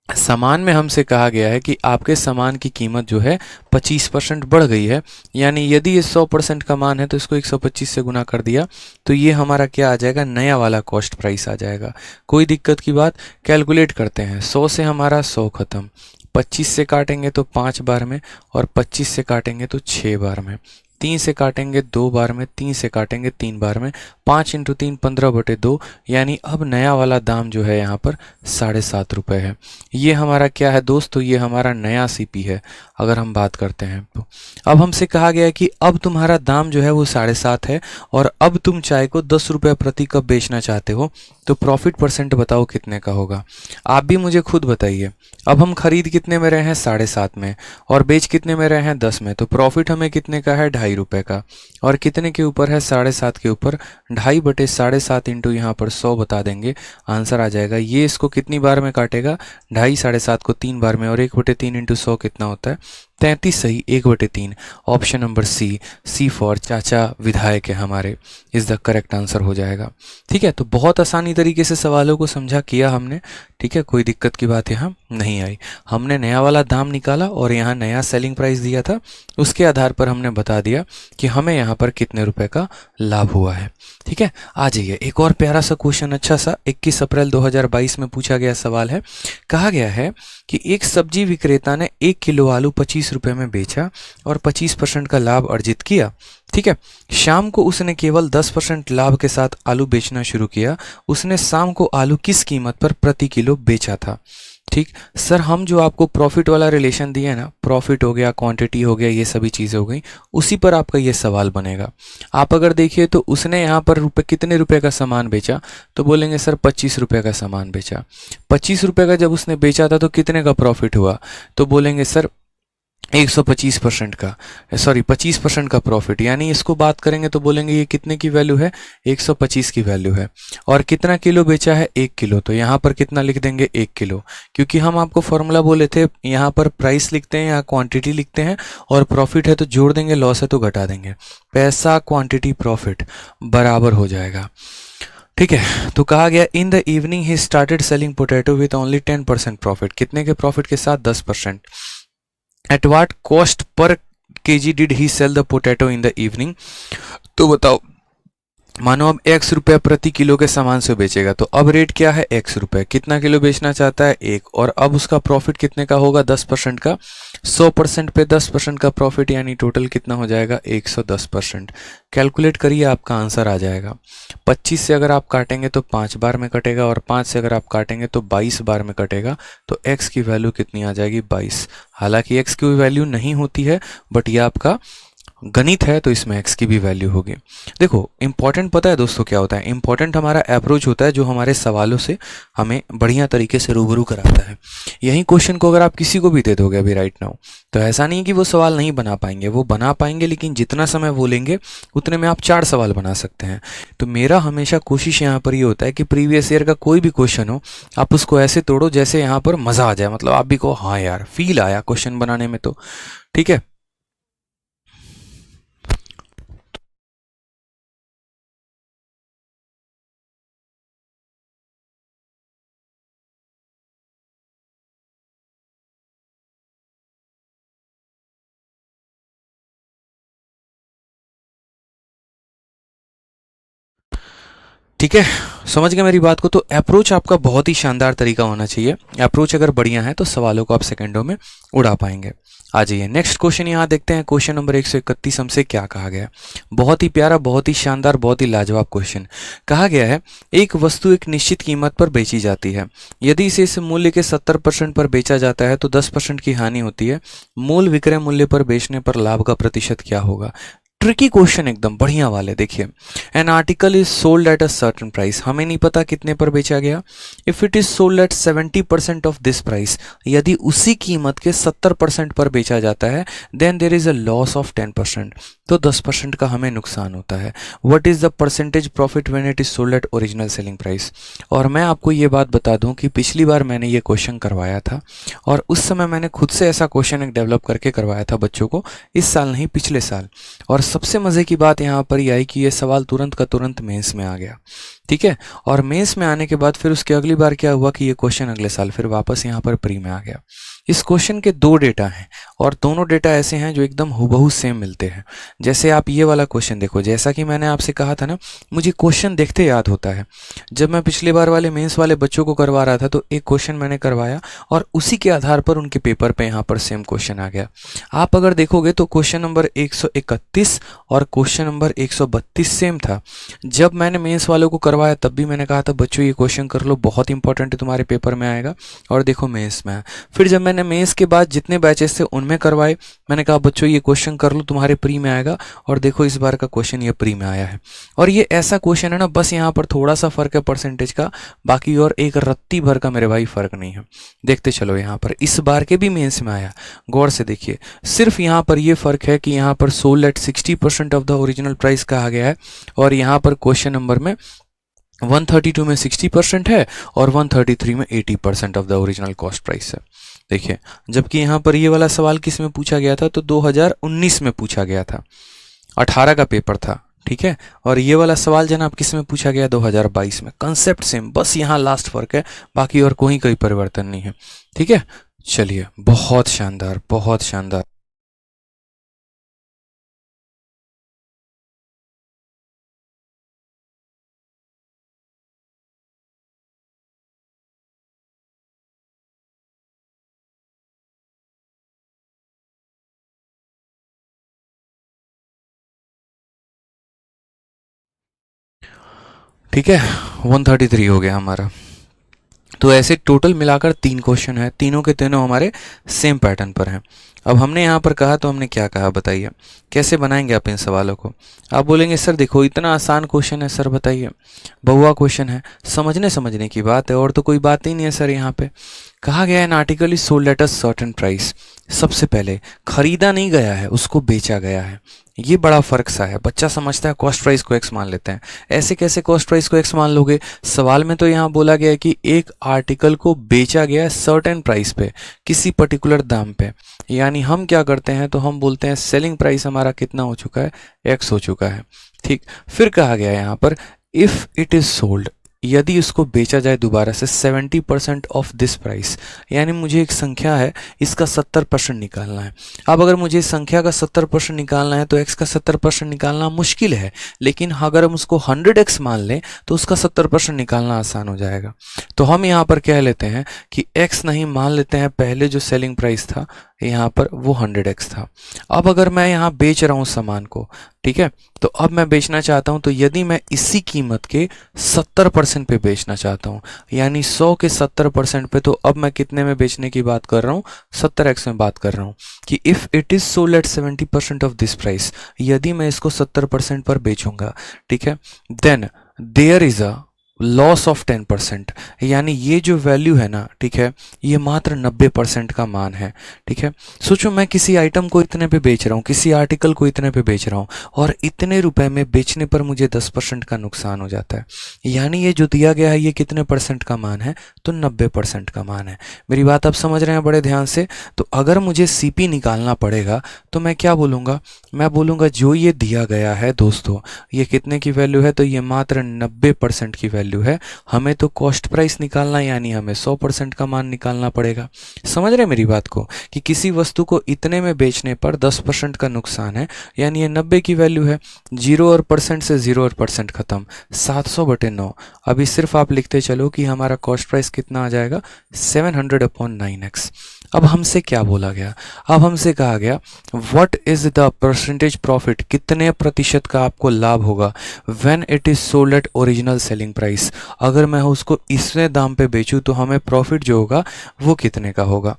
सामान में हमसे कहा गया है कि आपके सामान की कीमत जो है 25% बढ़ गई है, यानी यदि ये 100% का मान है तो इसको 125 से गुना कर दिया तो ये हमारा क्या आ जाएगा, नया वाला कॉस्ट प्राइस आ जाएगा। कोई दिक्कत की बात, कैलकुलेट करते हैं। 100 से हमारा 100 खत्म, 25 से काटेंगे तो 5 बार में और 25 से काटेंगे तो 6 बार में, 3 से काटेंगे 2 बार में, 3 से काटेंगे 3 बार में, 5 × 3 15/2, यानी अब नया वाला दाम जो है यहाँ पर 7.5 रुपये है। ये हमारा क्या है दोस्तों, ये हमारा नया सीपी है अगर हम बात करते हैं तो। अब हमसे कहा गया है कि अब तुम्हारा दाम जो है वो 7.5 है और अब तुम चाय को 10 रुपये प्रति कप बेचना चाहते हो तो प्रॉफिट परसेंट बताओ कितने का होगा। आप भी मुझे खुद बताइए। अब हम खरीद कितने में रहे हैं, 7.5 में, और बेच कितने में रहे हैं, 10 में, तो प्रॉफिट हमें कितने का है, 2.5 रुपये का। और कितने के ऊपर है, 7.5 के ऊपर, 2.5 बटे 7.5 इंटू यहाँ पर 100 बता देंगे, आंसर आ जाएगा। ये इसको कितनी बार में काटेगा, 2.5 7.5 को 3 बार में, और 1/3 इंटू 100 कितना होता है, 33। सही, 1/3। ऑप्शन नंबर सी फॉर चाचा विधायक है हमारे, इज द करेक्ट आंसर हो जाएगा। ठीक है, तो बहुत आसानी तरीके से सवालों को समझा किया हमने। ठीक है, कोई दिक्कत की बात यहाँ नहीं आई। हमने नया वाला दाम निकाला और यहाँ नया सेलिंग प्राइस दिया था, उसके आधार पर हमने बता दिया कि हमें यहाँ पर कितने रुपए का लाभ हुआ है। ठीक है, आ जाइए एक और प्यारा सा क्वेश्चन, अच्छा सा 21 अप्रैल 2022 में पूछा गया सवाल है। कहा गया है कि एक सब्जी विक्रेता ने 1 किलो आलू 25 रुपए में बेचा और 25% का लाभ अर्जित किया। ठीक है, शाम को उसने केवल 10% लाभ के साथ आलू बेचना शुरू किया। उसने शाम को आलू किस कीमत पर प्रति किलो बेचा था। ठीक सर, हम जो आपको प्रॉफिट वाला रिलेशन दिए है ना, प्रॉफिट हो गया, क्वांटिटी हो गया, ये सभी चीज़ें हो गई, उसी पर आपका ये सवाल बनेगा। आप अगर देखिए तो उसने यहाँ पर कितने रुपए का सामान बेचा, तो बोलेंगे सर 25 रुपए का सामान बेचा। 25 रुपए का जब उसने बेचा था तो कितने का प्रॉफिट हुआ, तो बोलेंगे सर 125% का, सॉरी 25% का प्रॉफिट, यानी इसको बात करेंगे तो बोलेंगे ये कितने की वैल्यू है, 125 की वैल्यू है। और कितना किलो बेचा है, 1 किलो, तो यहाँ पर कितना लिख देंगे, 1 किलो, क्योंकि हम आपको फॉर्मूला बोले थे यहाँ पर प्राइस लिखते हैं, यहाँ क्वांटिटी लिखते हैं, और प्रॉफिट है तो जोड़ देंगे, लॉस है तो घटा देंगे। पैसा क्वांटिटी प्रॉफिट बराबर हो जाएगा। ठीक है, तो कहा गया in the evening he started selling potato with only 10% profit. कितने के प्रॉफिट के साथ, 10%। At what cost per kg did he sell the potato in the evening? तो बताओ, मानो अब x रुपये प्रति किलो के सामान से बेचेगा, तो अब रेट क्या है, x रुपये। कितना किलो बेचना चाहता है, 1, और अब उसका प्रॉफिट कितने का होगा, 10% का। 100% पे 10% का प्रॉफिट, यानी टोटल कितना हो जाएगा, 110%। कैलकुलेट करिए, आपका आंसर आ जाएगा। 25 से अगर आप काटेंगे तो 5 बार में कटेगा, और 5 से अगर आप काटेंगे तो 22 बार में कटेगा, तो x की वैल्यू कितनी आ जाएगी, 22। हालांकि x की वैल्यू नहीं होती है, बट ये आपका गणित है तो इसमें x की भी वैल्यू होगी। देखो इंपॉर्टेंट पता है दोस्तों क्या होता है, इंपॉर्टेंट हमारा अप्रोच होता है जो हमारे सवालों से हमें बढ़िया तरीके से रूबरू कराता है। यही क्वेश्चन को अगर आप किसी को भी दे दोगे अभी राइट नाउ, तो ऐसा नहीं कि वो सवाल नहीं बना पाएंगे, वो बना पाएंगे, लेकिन जितना समय वो लेंगे उतने में आप 4 सवाल बना सकते हैं। तो मेरा हमेशा कोशिश यहाँ पर ये होता है कि प्रीवियस ईयर का कोई भी क्वेश्चन हो, आप उसको ऐसे तोड़ो जैसे यहाँ पर मजा आ जाए, मतलब आप भी कहो हाँ यार फील आया क्वेश्चन बनाने में। तो ठीक है, ठीक है, समझ गए मेरी बात को। तो अप्रोच आपका बहुत ही शानदार तरीका होना चाहिए। अप्रोच अगर बढ़िया है तो सवालों को आप सेकंडों में उड़ा पाएंगे। आ जाइए नेक्स्ट क्वेश्चन यहाँ देखते हैं। क्वेश्चन नंबर 131 हमसे क्या कहा गया है। बहुत ही प्यारा, बहुत ही शानदार, बहुत ही लाजवाब क्वेश्चन। कहा गया है एक वस्तु एक निश्चित कीमत पर बेची जाती है। यदि इसे इस मूल्य के 70% पर बेचा जाता है तो 10% की हानि होती है। मूल विक्रय मूल्य पर बेचने पर लाभ का प्रतिशत क्या होगा। ट्रिकी क्वेश्चन, एकदम बढ़िया वाले। देखिए, an article is sold at a certain price, हमें नहीं पता कितने पर बेचा गया। If it is sold at 70% of this price, यदि उसी कीमत के 70% पर बेचा जाता है, then there is a loss of 10%, तो 10% का हमें नुकसान होता है। What is the percentage profit when it is sold at original selling price. और मैं आपको ये बात बता दूं कि पिछली बार मैंने ये क्वेश्चन करवाया था और उस समय मैंने खुद से ऐसा क्वेश्चन एक डेवलप करके करवाया था बच्चों को, इस साल नहीं पिछले साल। और सबसे मज़े की बात यहाँ पर यह आई कि ये सवाल तुरंत का तुरंत मेंस में आ गया। ठीक है, और मेंस में आने के बाद फिर उसके अगली बार क्या हुआ कि ये क्वेश्चन अगले साल फिर वापस यहाँ पर प्री में आ गया। इस क्वेश्चन के दो डेटा हैं और दोनों डेटा ऐसे हैं जो एकदम हूबहू सेम मिलते हैं। जैसे आप ये वाला क्वेश्चन देखो, जैसा कि मैंने आपसे कहा था ना, मुझे क्वेश्चन देखते याद होता है। जब मैं पिछले बार वाले मेंस वाले बच्चों को करवा रहा था तो एक क्वेश्चन मैंने करवाया और उसी के आधार पर उनके पेपर पे यहाँ पर सेम क्वेश्चन आ गया। आप अगर देखोगे तो क्वेश्चन नंबर 131 और क्वेश्चन नंबर 132 सेम था। जब मैंने मेंस वालों को करवाया तब भी मैंने कहा था बच्चों ये क्वेश्चन कर लो, बहुत इंपॉर्टेंट है, तुम्हारे पेपर में आएगा। और देखो मेंस में आया। फिर जब मैंने मेंस के बाद जितने बैचेस थे उनमें करवाए, मैंने कहा बच्चों ये क्वेश्चन कर लो, तुम्हारे प्री में आएगा। और देखो इस बार का क्वेश्चन ये प्री में आया है। और ये ऐसा क्वेश्चन है ना, बस यहाँ पर थोड़ा सा फर्क है परसेंटेज का, बाकी और एक रत्ती भर का मेरे भाई फर्क नहीं है। देखते चलो, यहाँ पर इस बार के भी मेंस में आया, गौर से देखिए। सिर्फ यहाँ पर ये फर्क है कि यहाँ पर sold at 60% of the original price कहा गया है और यहाँ पर क्वेश्चन नंबर में 132 में 60% है और 133 में 80% of the original cost price है। देखिए, जबकि यहाँ पर ये वाला सवाल किस में पूछा गया था तो 2019 में पूछा गया था, 18 का पेपर था। ठीक है, और ये वाला सवाल जनाब किस में पूछा गया 2022 में। कंसेप्ट सेम, बस यहाँ लास्ट फर्क है, बाकी और कोई परिवर्तन नहीं है। ठीक है, चलिए, बहुत शानदार, बहुत शानदार। ठीक है, 133 हो गया हमारा। तो ऐसे टोटल मिलाकर 3 क्वेश्चन है, तीनों के तीनों हमारे सेम पैटर्न पर हैं। अब हमने यहाँ पर कहा तो हमने क्या कहा बताइए, कैसे बनाएंगे आप इन सवालों को। आप बोलेंगे सर देखो इतना आसान क्वेश्चन है सर, बताइए बहुआ क्वेश्चन है, समझने की बात है और तो कोई बात ही नहीं है सर। यहाँ पे कहा गया है N article is sold at a certain price. सबसे पहले खरीदा नहीं गया है, उसको बेचा गया है। ये बड़ा फर्क सा है। बच्चा समझता है कॉस्ट प्राइस को एक्स मान लेते हैं, ऐसे कैसे कॉस्ट प्राइस को एक्स मान लोगे। सवाल में तो यहाँ बोला गया है कि एक आर्टिकल को बेचा गया सर्टेन प्राइस पे, किसी पर्टिकुलर दाम पे। यानी हम क्या करते हैं तो हम बोलते हैं सेलिंग प्राइस हमारा कितना हो चुका है, एक्स हो चुका है। ठीक, फिर कहा गया है यहाँ पर इफ इट इज सोल्ड, यदि उसको बेचा जाए दोबारा से 70% ऑफ दिस प्राइस, यानी मुझे एक संख्या है इसका 70% निकालना है। अब अगर मुझे इस संख्या का 70% निकालना है तो x का 70% निकालना मुश्किल है, लेकिन अगर हम उसको 100x मान लें तो उसका 70% निकालना आसान हो जाएगा। तो हम यहाँ पर कह लेते हैं कि x नहीं, मान लेते हैं पहले जो सेलिंग प्राइस था यहाँ पर वो 100x था। अब अगर मैं यहाँ बेच रहा हूँ सामान को, ठीक है, तो अब मैं बेचना चाहता हूँ, तो यदि मैं इसी कीमत के 70% पे बेचना चाहता हूँ, यानी 100 के 70% पे, तो अब मैं कितने में बेचने की बात कर रहा हूँ, 70x में बात कर रहा हूँ कि if it is sold at 70% of this price, यदि मैं इसको 70% पर बेचूंगा, ठीक है, then there is a loss of 10%, यानी ये जो वैल्यू है ना, ठीक है, ये मात्र 90% का मान है। ठीक है, सोचो मैं किसी आइटम को इतने पे बेच रहा हूँ, किसी आर्टिकल को इतने पे बेच रहा हूँ और इतने रुपए में बेचने पर मुझे 10% का नुकसान हो जाता है। यानी ये जो दिया गया है ये कितने परसेंट का मान है, तो 90% का मान है। मेरी बात आप समझ रहे हैं बड़े ध्यान से। तो अगर मुझे सीपी निकालना पड़ेगा तो मैं क्या बोलूँगा, मैं बोलूँगा जो ये दिया गया है दोस्तों, ये कितने की वैल्यू है, तो ये मात्र 90% की वैल्यू है। हमें तो कॉस्ट प्राइस निकालना, यानी हमें 100% का मान निकालना पड़ेगा। समझ रहे मेरी बात को, कि किसी वस्तु को इतने में बेचने पर 10% का नुकसान है, यानी ये 90 की वैल्यू है। 0 और परसेंट से 0 और परसेंट खत्म, 700/9। अभी सिर्फ आप लिखते चलो कि हमारा कॉस्ट प्राइस कितना आ जाएगा, 700/9x। अब हमसे क्या बोला गया, अब हमसे कहा गया what is the percentage profit, कितने प्रतिशत का आपको लाभ होगा when it is sold at original selling price, अगर मैं उसको इसमें दाम पे बेचूं तो हमें प्रॉफिट जो होगा वो कितने का होगा,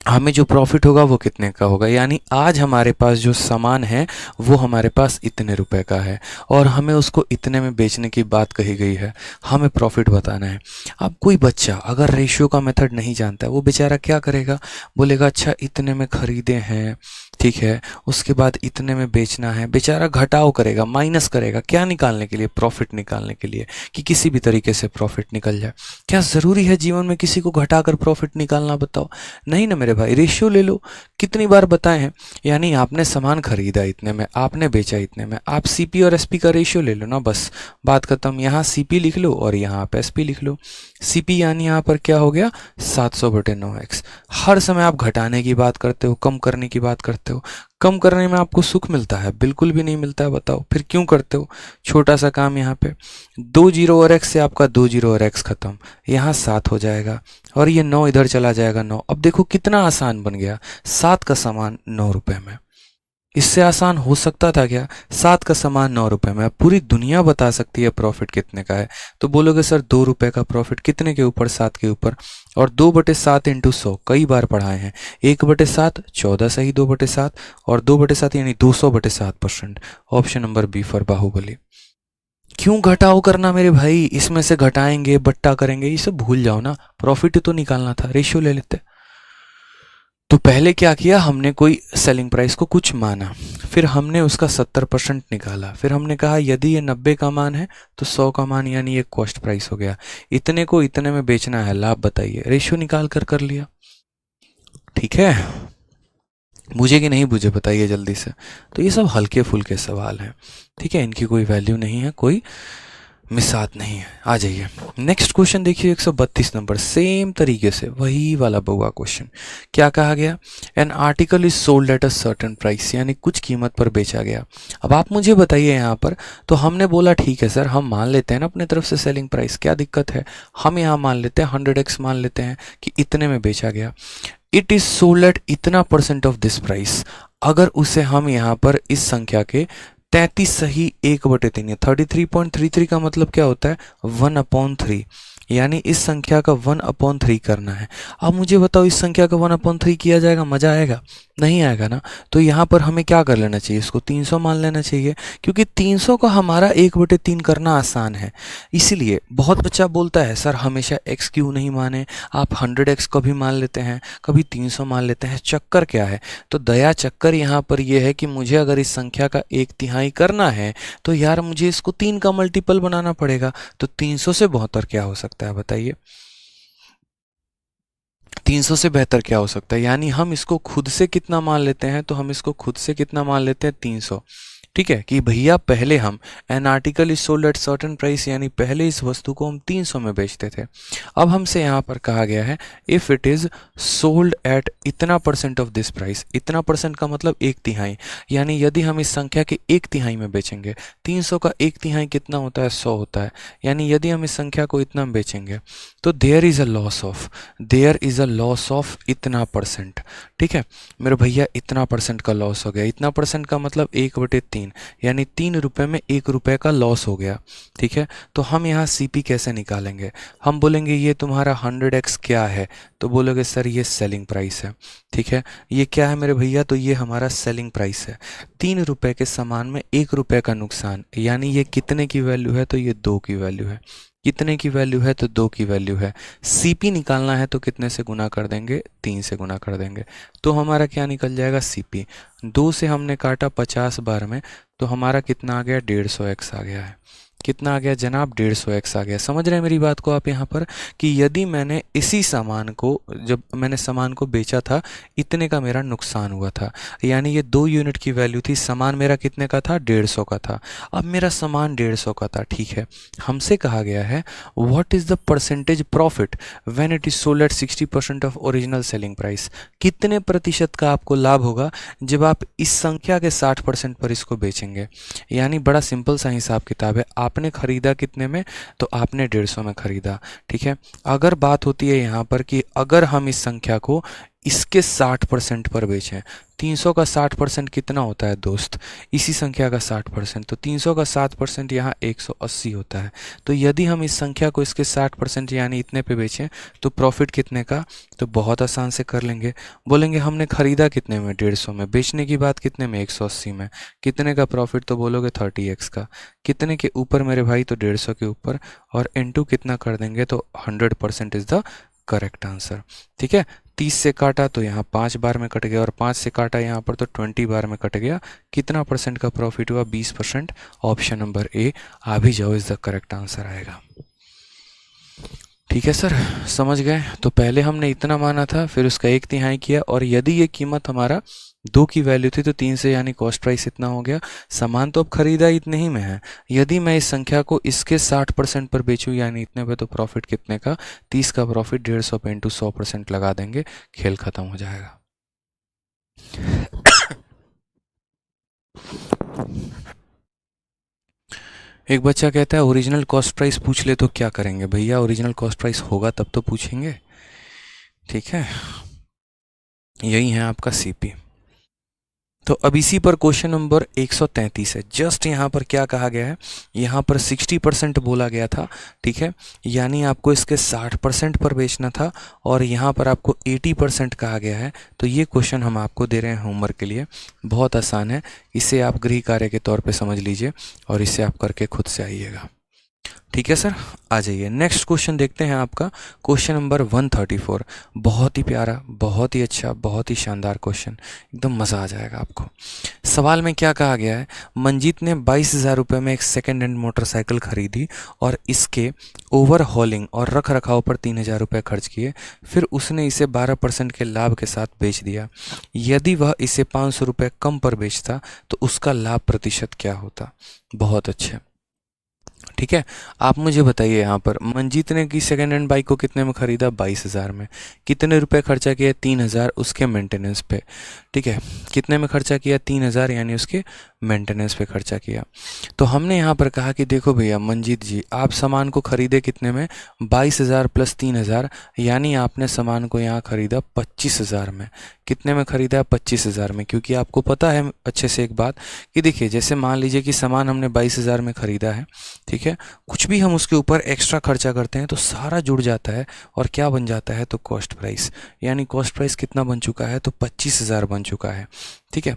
हमें जो प्रॉफिट होगा वो कितने का होगा। यानी आज हमारे पास जो सामान है वो हमारे पास इतने रुपए का है और हमें उसको इतने में बेचने की बात कही गई है, हमें प्रॉफिट बताना है। अब कोई बच्चा अगर रेशियो का मेथड नहीं जानता है वो बेचारा क्या करेगा, बोलेगा अच्छा इतने में खरीदे हैं, ठीक है, उसके बाद इतने में बेचना है, बेचारा घटाव करेगा, माइनस करेगा, क्या निकालने के लिए, प्रॉफिट निकालने के लिए, कि किसी भी तरीके से प्रॉफिट निकल जाए। क्या ज़रूरी है जीवन में किसी को घटाकर प्रॉफिट निकालना, बताओ? नहीं ना मेरे भाई, रेशियो ले लो, कितनी बार बताए हैं। यानी आपने सामान खरीदा इतने में, आपने बेचा इतने में, आप सीपी और एसपी का रेशियो ले लो ना, बस बात खत्म। यहाँ सीपी लिख लो और यहाँ आप एसपी लिख लो। सीपी यानी यहाँ पर क्या हो गया, 700/9x। हर समय आप घटाने की बात करते हो, कम करने की बात करते हो। कम करने में आपको सुख मिलता है? बिल्कुल भी नहीं मिलता है, बताओ फिर क्यों करते हो? छोटा सा काम यहाँ पे 2 0 और x से आपका 2 0 और x खत्म, यहाँ 7 हो जाएगा और ये 9 इधर चला जाएगा 9। अब देखो कितना आसान बन गया, 7 का सामान 9 रुपए में। इससे आसान हो सकता था क्या? 7 का सामान 9 रुपए में। पूरी दुनिया बता सकती है प्रॉफिट कितने का है। तो बोलोगे सर 2 रुपए का प्रॉफिट कितने के ऊपर? 7 के ऊपर। और 2/7 इंटू 100 कई बार पढ़ाए हैं। 1/7 14 सही, 2/7 और 2/7 यानी 200/7%। Option number B for Baahubali. क्यों घटाव करना मेरे भाई, इसमें से घटाएंगे बट्टा करेंगे, ये सब भूल जाओ ना, प्रॉफिट तो निकालना था, रेशियो ले लेते। तो पहले क्या किया हमने, कोई सेलिंग प्राइस को कुछ माना, फिर हमने उसका 70% निकाला, फिर हमने कहा यदि ये 90 का मान है तो 100 का मान, यानी ये कॉस्ट प्राइस हो गया, इतने को इतने में बेचना है, लाभ बताइए, रेशियो निकाल कर लिया। ठीक है, बुझे कि नहीं बुझे बताइए जल्दी से। तो ये सब हल्के फुल्के सवाल हैं, ठीक है, इनकी कोई वैल्यू नहीं है, कोई मिसात नहीं है। आ जाइए नेक्स्ट क्वेश्चन देखिए, 132 नंबर, सेम तरीके से वही वाला बउआ क्वेश्चन। क्या कहा गया, N article is sold at a certain price, यानी कुछ कीमत पर बेचा गया। अब आप मुझे बताइए यहाँ पर, तो हमने बोला ठीक है सर, हम मान लेते हैं ना अपने तरफ से सेलिंग प्राइस, क्या दिक्कत है, हम यहाँ मान लेते हैं 100x मान लेते हैं कि इतने में बेचा गया। इट इज सोल्ड एट इतना % ऑफ दिस प्राइस, अगर उसे हम यहाँ पर इस संख्या के 33 सही 1/3 है, 33.33 का मतलब क्या होता है, 1/3, यानी इस संख्या का 1/3 करना है। अब मुझे बताओ इस संख्या का 1/3 किया जाएगा, मजा आएगा? नहीं आएगा ना। तो यहाँ पर हमें क्या कर लेना चाहिए, इसको 300 मान लेना चाहिए, क्योंकि 300 का हमारा 1/3 करना आसान है। इसीलिए बहुत बच्चा बोलता है सर हमेशा x क्यों नहीं माने, आप 100x को भी मान लेते हैं, कभी 300 मान लेते हैं, चक्कर क्या है? तो दया चक्कर यहाँ पर यह है कि मुझे अगर इस संख्या का 1/3 करना है तो यार मुझे इसको 3 का मल्टीपल बनाना पड़ेगा। तो 300 से बेहतर क्या हो सकता है बताइए, 300 से बेहतर क्या हो सकता है? यानी हम इसको खुद से कितना मान लेते हैं, तो हम इसको खुद से कितना मान लेते हैं, 300। ठीक है, कि भैया पहले हम N article is sold at certain price, यानी पहले इस वस्तु को हम 300 में बेचते थे। अब हमसे यहाँ पर कहा गया है if it is sold eight इतना % ऑफ दिस प्राइस, इतना % का मतलब 1/3, यानी यदि हम इस संख्या के 1/3 में बेचेंगे, 300 का 1/3 कितना होता है, 100 होता है, यानी यदि हम इस संख्या को इतना में बेचेंगे तो there is a loss of इतना %। ठीक है मेरे भैया, इतना % का लॉस हो गया, इतना % का मतलब 1/3, यानी 3 रुपए में 1 रुपए का लॉस हो गया। ठीक है, तो हम यहाँ सीपी कैसे निकालेंगे, हम बोलेंगे ये तुम्हारा 100x क्या है, तो बोलोगे सर ये सेलिंग प्राइस है। ठीक है, ये क्या है मेरे भैया, तो ये हमारा सेलिंग प्राइस है। 3 रुपए के सामान में 1 रुपए का नुकसान, यानी ये कितने की वैल्यू है, तो ये 2 की वैल्यू है। कितने की वैल्यू है, तो 2 की वैल्यू है। सीपी निकालना है तो कितने से गुना कर देंगे, 3 से गुना कर देंगे, तो हमारा क्या निकल जाएगा, सीपी। 2 से हमने काटा 50 बार में, तो हमारा कितना आ गया, 150x आ गया है। कितना आ गया जनाब, 150x आ गया। समझ रहे हैं मेरी बात को आप यहाँ पर, कि यदि मैंने इसी सामान को, जब मैंने सामान को बेचा था, इतने का मेरा नुकसान हुआ था, यानी ये 2 यूनिट की वैल्यू थी, सामान मेरा कितने का था, 150 का था। अब मेरा सामान 150 का था, ठीक है, हमसे कहा गया है what is the % profit when it is sold eight 60% of original selling price, कितने प्रतिशत का आपको लाभ होगा जब आप इस संख्या के 60% पर इसको बेचेंगे। यानी बड़ा सिंपल सा हिसाब किताब है, आपने खरीदा कितने में, तो आपने 150 में खरीदा। ठीक है, अगर बात होती है यहाँ पर कि अगर हम इस संख्या को इसके 60% पर बेचें। 300 का 60% कितना होता है दोस्त? इसी संख्या का 60%, तो 300 का 7% यहाँ 180 होता है। तो यदि हम इस संख्या को इसके 60% यानी इतने पे बेचें तो प्रॉफिट कितने का? तो बहुत आसान से कर लेंगे, बोलेंगे हमने खरीदा कितने में? 150 में। बेचने की बात कितने में? 180 में। कितने का प्रॉफिट? तो बोलोगे 30x का। कितने के ऊपर मेरे भाई? तो 150 के ऊपर, और इनटू कितना कर देंगे? तो 100% इज द करेक्ट आंसर। ठीक है, 30 से काटा तो यहाँ 5 बार में कट गया, और 5 से काटा यहाँ पर तो 20 बार में कट गया। कितना परसेंट का प्रॉफिट हुआ? 20%। ऑप्शन नंबर ए आ भी जाओ इज द करेक्ट आंसर आएगा। ठीक है सर, समझ गए? तो पहले हमने इतना माना था, फिर उसका 1/3 किया, और यदि ये कीमत हमारा 2 की वैल्यू थी तो 3 से यानी कॉस्ट प्राइस इतना हो गया। सामान तो अब खरीदा इतने ही में है। यदि मैं इस संख्या को इसके 60% पर बेचूं यानी इतने पे, तो प्रॉफिट कितने का? 30 का प्रॉफिट 150 पे इंटू 100% लगा देंगे, खेल खत्म हो जाएगा। एक बच्चा कहता है ओरिजिनल कॉस्ट प्राइस पूछ ले तो क्या करेंगे? भैया ओरिजिनल कॉस्ट प्राइस होगा तब तो पूछेंगे। ठीक है, यही है आपका सीपी। तो अब इसी पर क्वेश्चन नंबर 133 है। जस्ट यहाँ पर क्या कहा गया है? यहाँ पर 60% बोला गया था, ठीक है, यानी आपको इसके 60% पर बेचना था, और यहाँ पर आपको 80% कहा गया है। तो ये क्वेश्चन हम आपको दे रहे हैं होमवर्क के लिए, बहुत आसान है, इसे आप गृह कार्य के तौर पे समझ लीजिए और इसे आप करके खुद से आइएगा। ठीक है सर, आ जाइए नेक्स्ट क्वेश्चन देखते हैं आपका क्वेश्चन नंबर 134। बहुत ही प्यारा, बहुत ही अच्छा, बहुत ही शानदार क्वेश्चन, एकदम मज़ा आ जाएगा आपको। सवाल में क्या कहा गया है? मंजीत ने 22,000 रुपये में एक सेकेंड हैंड मोटरसाइकिल खरीदी और इसके ओवरहॉलिंग और रख रखाव पर 3,000 रुपये खर्च किए। फिर उसने इसे 12% के लाभ के साथ बेच दिया। यदि वह इसे 500 रुपये कम पर बेचता तो उसका लाभ प्रतिशत क्या होता? बहुत अच्छे, ठीक है। आप मुझे बताइए, यहाँ पर मंजीत ने की सेकेंड हैंड बाइक को कितने में खरीदा? 22,000 में। कितने रुपए खर्चा किया? 3,000 उसके मेंटेनेंस पे। ठीक है, कितने में खर्चा किया? 3,000 यानी उसके मेंटेनेंस पे खर्चा किया। तो हमने यहाँ पर कहा कि देखो भैया मंजीत जी, आप सामान को खरीदे कितने में? 22,000 प्लस 3,000, यानी आपने सामान को यहाँ खरीदा 25,000 में। कितने में खरीदा? 25,000 में। क्योंकि आपको पता है अच्छे से एक बात कि देखिए, जैसे मान लीजिए कि सामान हमने 22,000 में खरीदा है, ठीक है, कुछ भी हम उसके ऊपर एक्स्ट्रा खर्चा करते हैं तो सारा जुड़ जाता है और क्या बन जाता है? तो कॉस्ट प्राइस। यानी कॉस्ट प्राइस कितना बन चुका है? तो 25,000 बन चुका है। ठीक है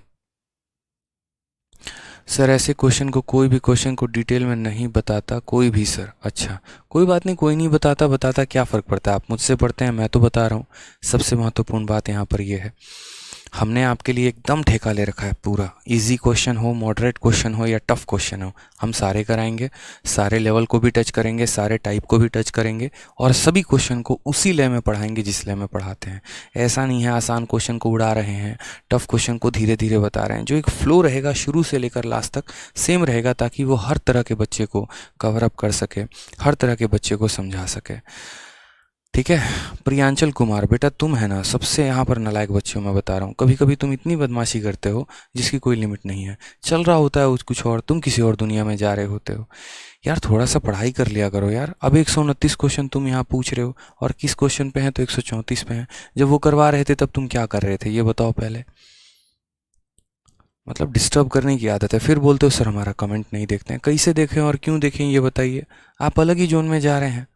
सर, ऐसे क्वेश्चन को कोई भी क्वेश्चन को डिटेल में नहीं बताता कोई भी सर। अच्छा, कोई बात नहीं, कोई नहीं बताता, बताता क्या फ़र्क पड़ता है? आप मुझसे पढ़ते हैं, मैं तो बता रहा हूँ। सबसे महत्वपूर्ण बात यहाँ पर यह है, हमने आपके लिए एकदम ठेका ले रखा है पूरा। इजी क्वेश्चन हो, मॉडरेट क्वेश्चन हो या टफ क्वेश्चन हो, हम सारे कराएंगे। सारे लेवल को भी टच करेंगे, सारे टाइप को भी टच करेंगे, और सभी क्वेश्चन को उसी ले में पढ़ाएंगे जिस ले में पढ़ाते हैं। ऐसा नहीं है आसान क्वेश्चन को उड़ा रहे हैं, टफ क्वेश्चन को धीरे धीरे बता रहे हैं। जो एक फ्लो रहेगा शुरू से लेकर लास्ट तक सेम रहेगा, ताकि वो हर तरह के बच्चे को कवर अप कर सके, हर तरह के बच्चे को समझा सके। ठीक है, प्रियांचल कुमार, बेटा तुम है ना सबसे यहाँ पर नालायक बच्चे हो, मैं बता रहा हूँ। कभी कभी तुम इतनी बदमाशी करते हो जिसकी कोई लिमिट नहीं है। चल रहा होता है कुछ और, तुम किसी और दुनिया में जा रहे होते हो। यार थोड़ा सा पढ़ाई कर लिया करो यार। अब 129 क्वेश्चन तुम यहाँ पूछ रहे हो, और किस क्वेश्चन पे हैं? तो 134 पे हैं। जब वो करवा रहे थे तब तुम क्या कर रहे थे, ये बताओ पहले। मतलब डिस्टर्ब करने की आदत है, फिर बोलते हो सर हमारा कमेंट नहीं देखते हैं। कैसे देखें और क्यों देखें ये बताइए, आप अलग ही जोन में जा रहे हैं।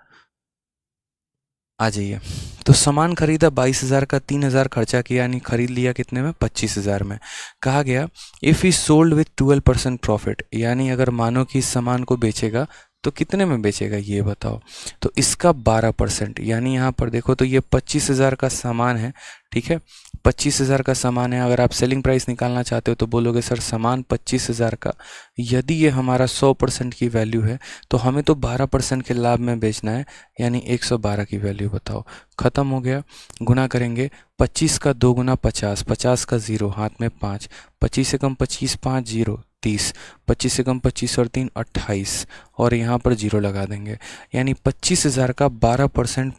आ जाइए। तो सामान खरीदा 22,000 का, 3,000 खर्चा किया, यानी खरीद लिया कितने में? 25,000 में। कहा गया if he sold with 12% profit, यानी अगर मानो कि इस सामान को बेचेगा तो कितने में बेचेगा ये बताओ? तो इसका 12%, यानी यहाँ पर देखो तो ये 25,000 का सामान है। ठीक है, 25,000 का सामान है। अगर आप सेलिंग प्राइस निकालना चाहते हो तो बोलोगे सर सामान 25,000 का, यदि ये हमारा 100% की वैल्यू है तो हमें तो 12% के लाभ में बेचना है, यानी 112 की वैल्यू बताओ। ख़त्म हो गया। गुना करेंगे, 25 का 2 गुना 50, 50 का 0 हाथ में 5, 25 से कम 25, 5 0 30, 25 से कम 25 और 3 28, और यहाँ पर 0 लगा देंगे। यानी 25,000 का 12%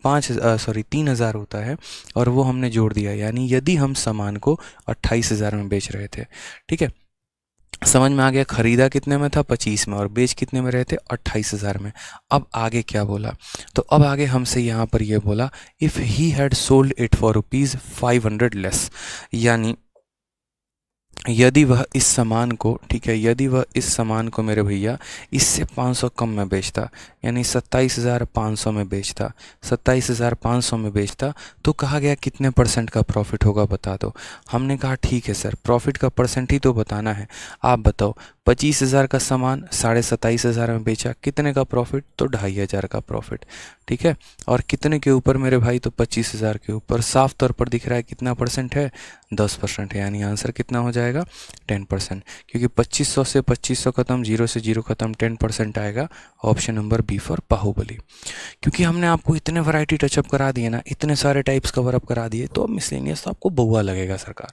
3,000 होता है, और वो हमने जोड़ दिया। यानी यदि हम सामान को 28,000 में बेच रहे थे, ठीक है, समझ में आ गया। खरीदा कितने में था, 25 में, और बेच कितने में रहे थे, 28,000 में। अब आगे क्या बोला, तो अब आगे हमसे यहाँ पर ये बोला if he had sold it for ₹500 less, यानी यदि वह इस सामान को, ठीक है, यदि वह इस सामान को मेरे भैया इससे 500 कम में बेचता, यानी 27,500 में बेचता, 27,500 में बेचता, तो कहा गया कितने परसेंट का प्रॉफिट होगा बता दो। हमने कहा ठीक है सर, प्रॉफिट का परसेंट ही तो बताना है, आप बताओ। 25,000 का सामान 27,500 में बेचा, कितने का प्रॉफिट, तो 2,500 का प्रॉफिट, ठीक है। और कितने के ऊपर मेरे भाई, तो 25,000 के ऊपर। साफ तौर पर दिख रहा है कितना परसेंट है, 10% है, यानी आंसर कितना हो जाएगा, 10%, क्योंकि 2500 से 2500 खत्म, 0 से 0 खत्म, 10% आएगा। Option number B for Baahubali. क्योंकि हमने आपको इतने वैरायटी टचअप करा दिए ना, इतने सारे टाइप्स कवर अप करा दिए, तो अब मिसलेनियस तो आपको बहुआ लगेगा सरकार,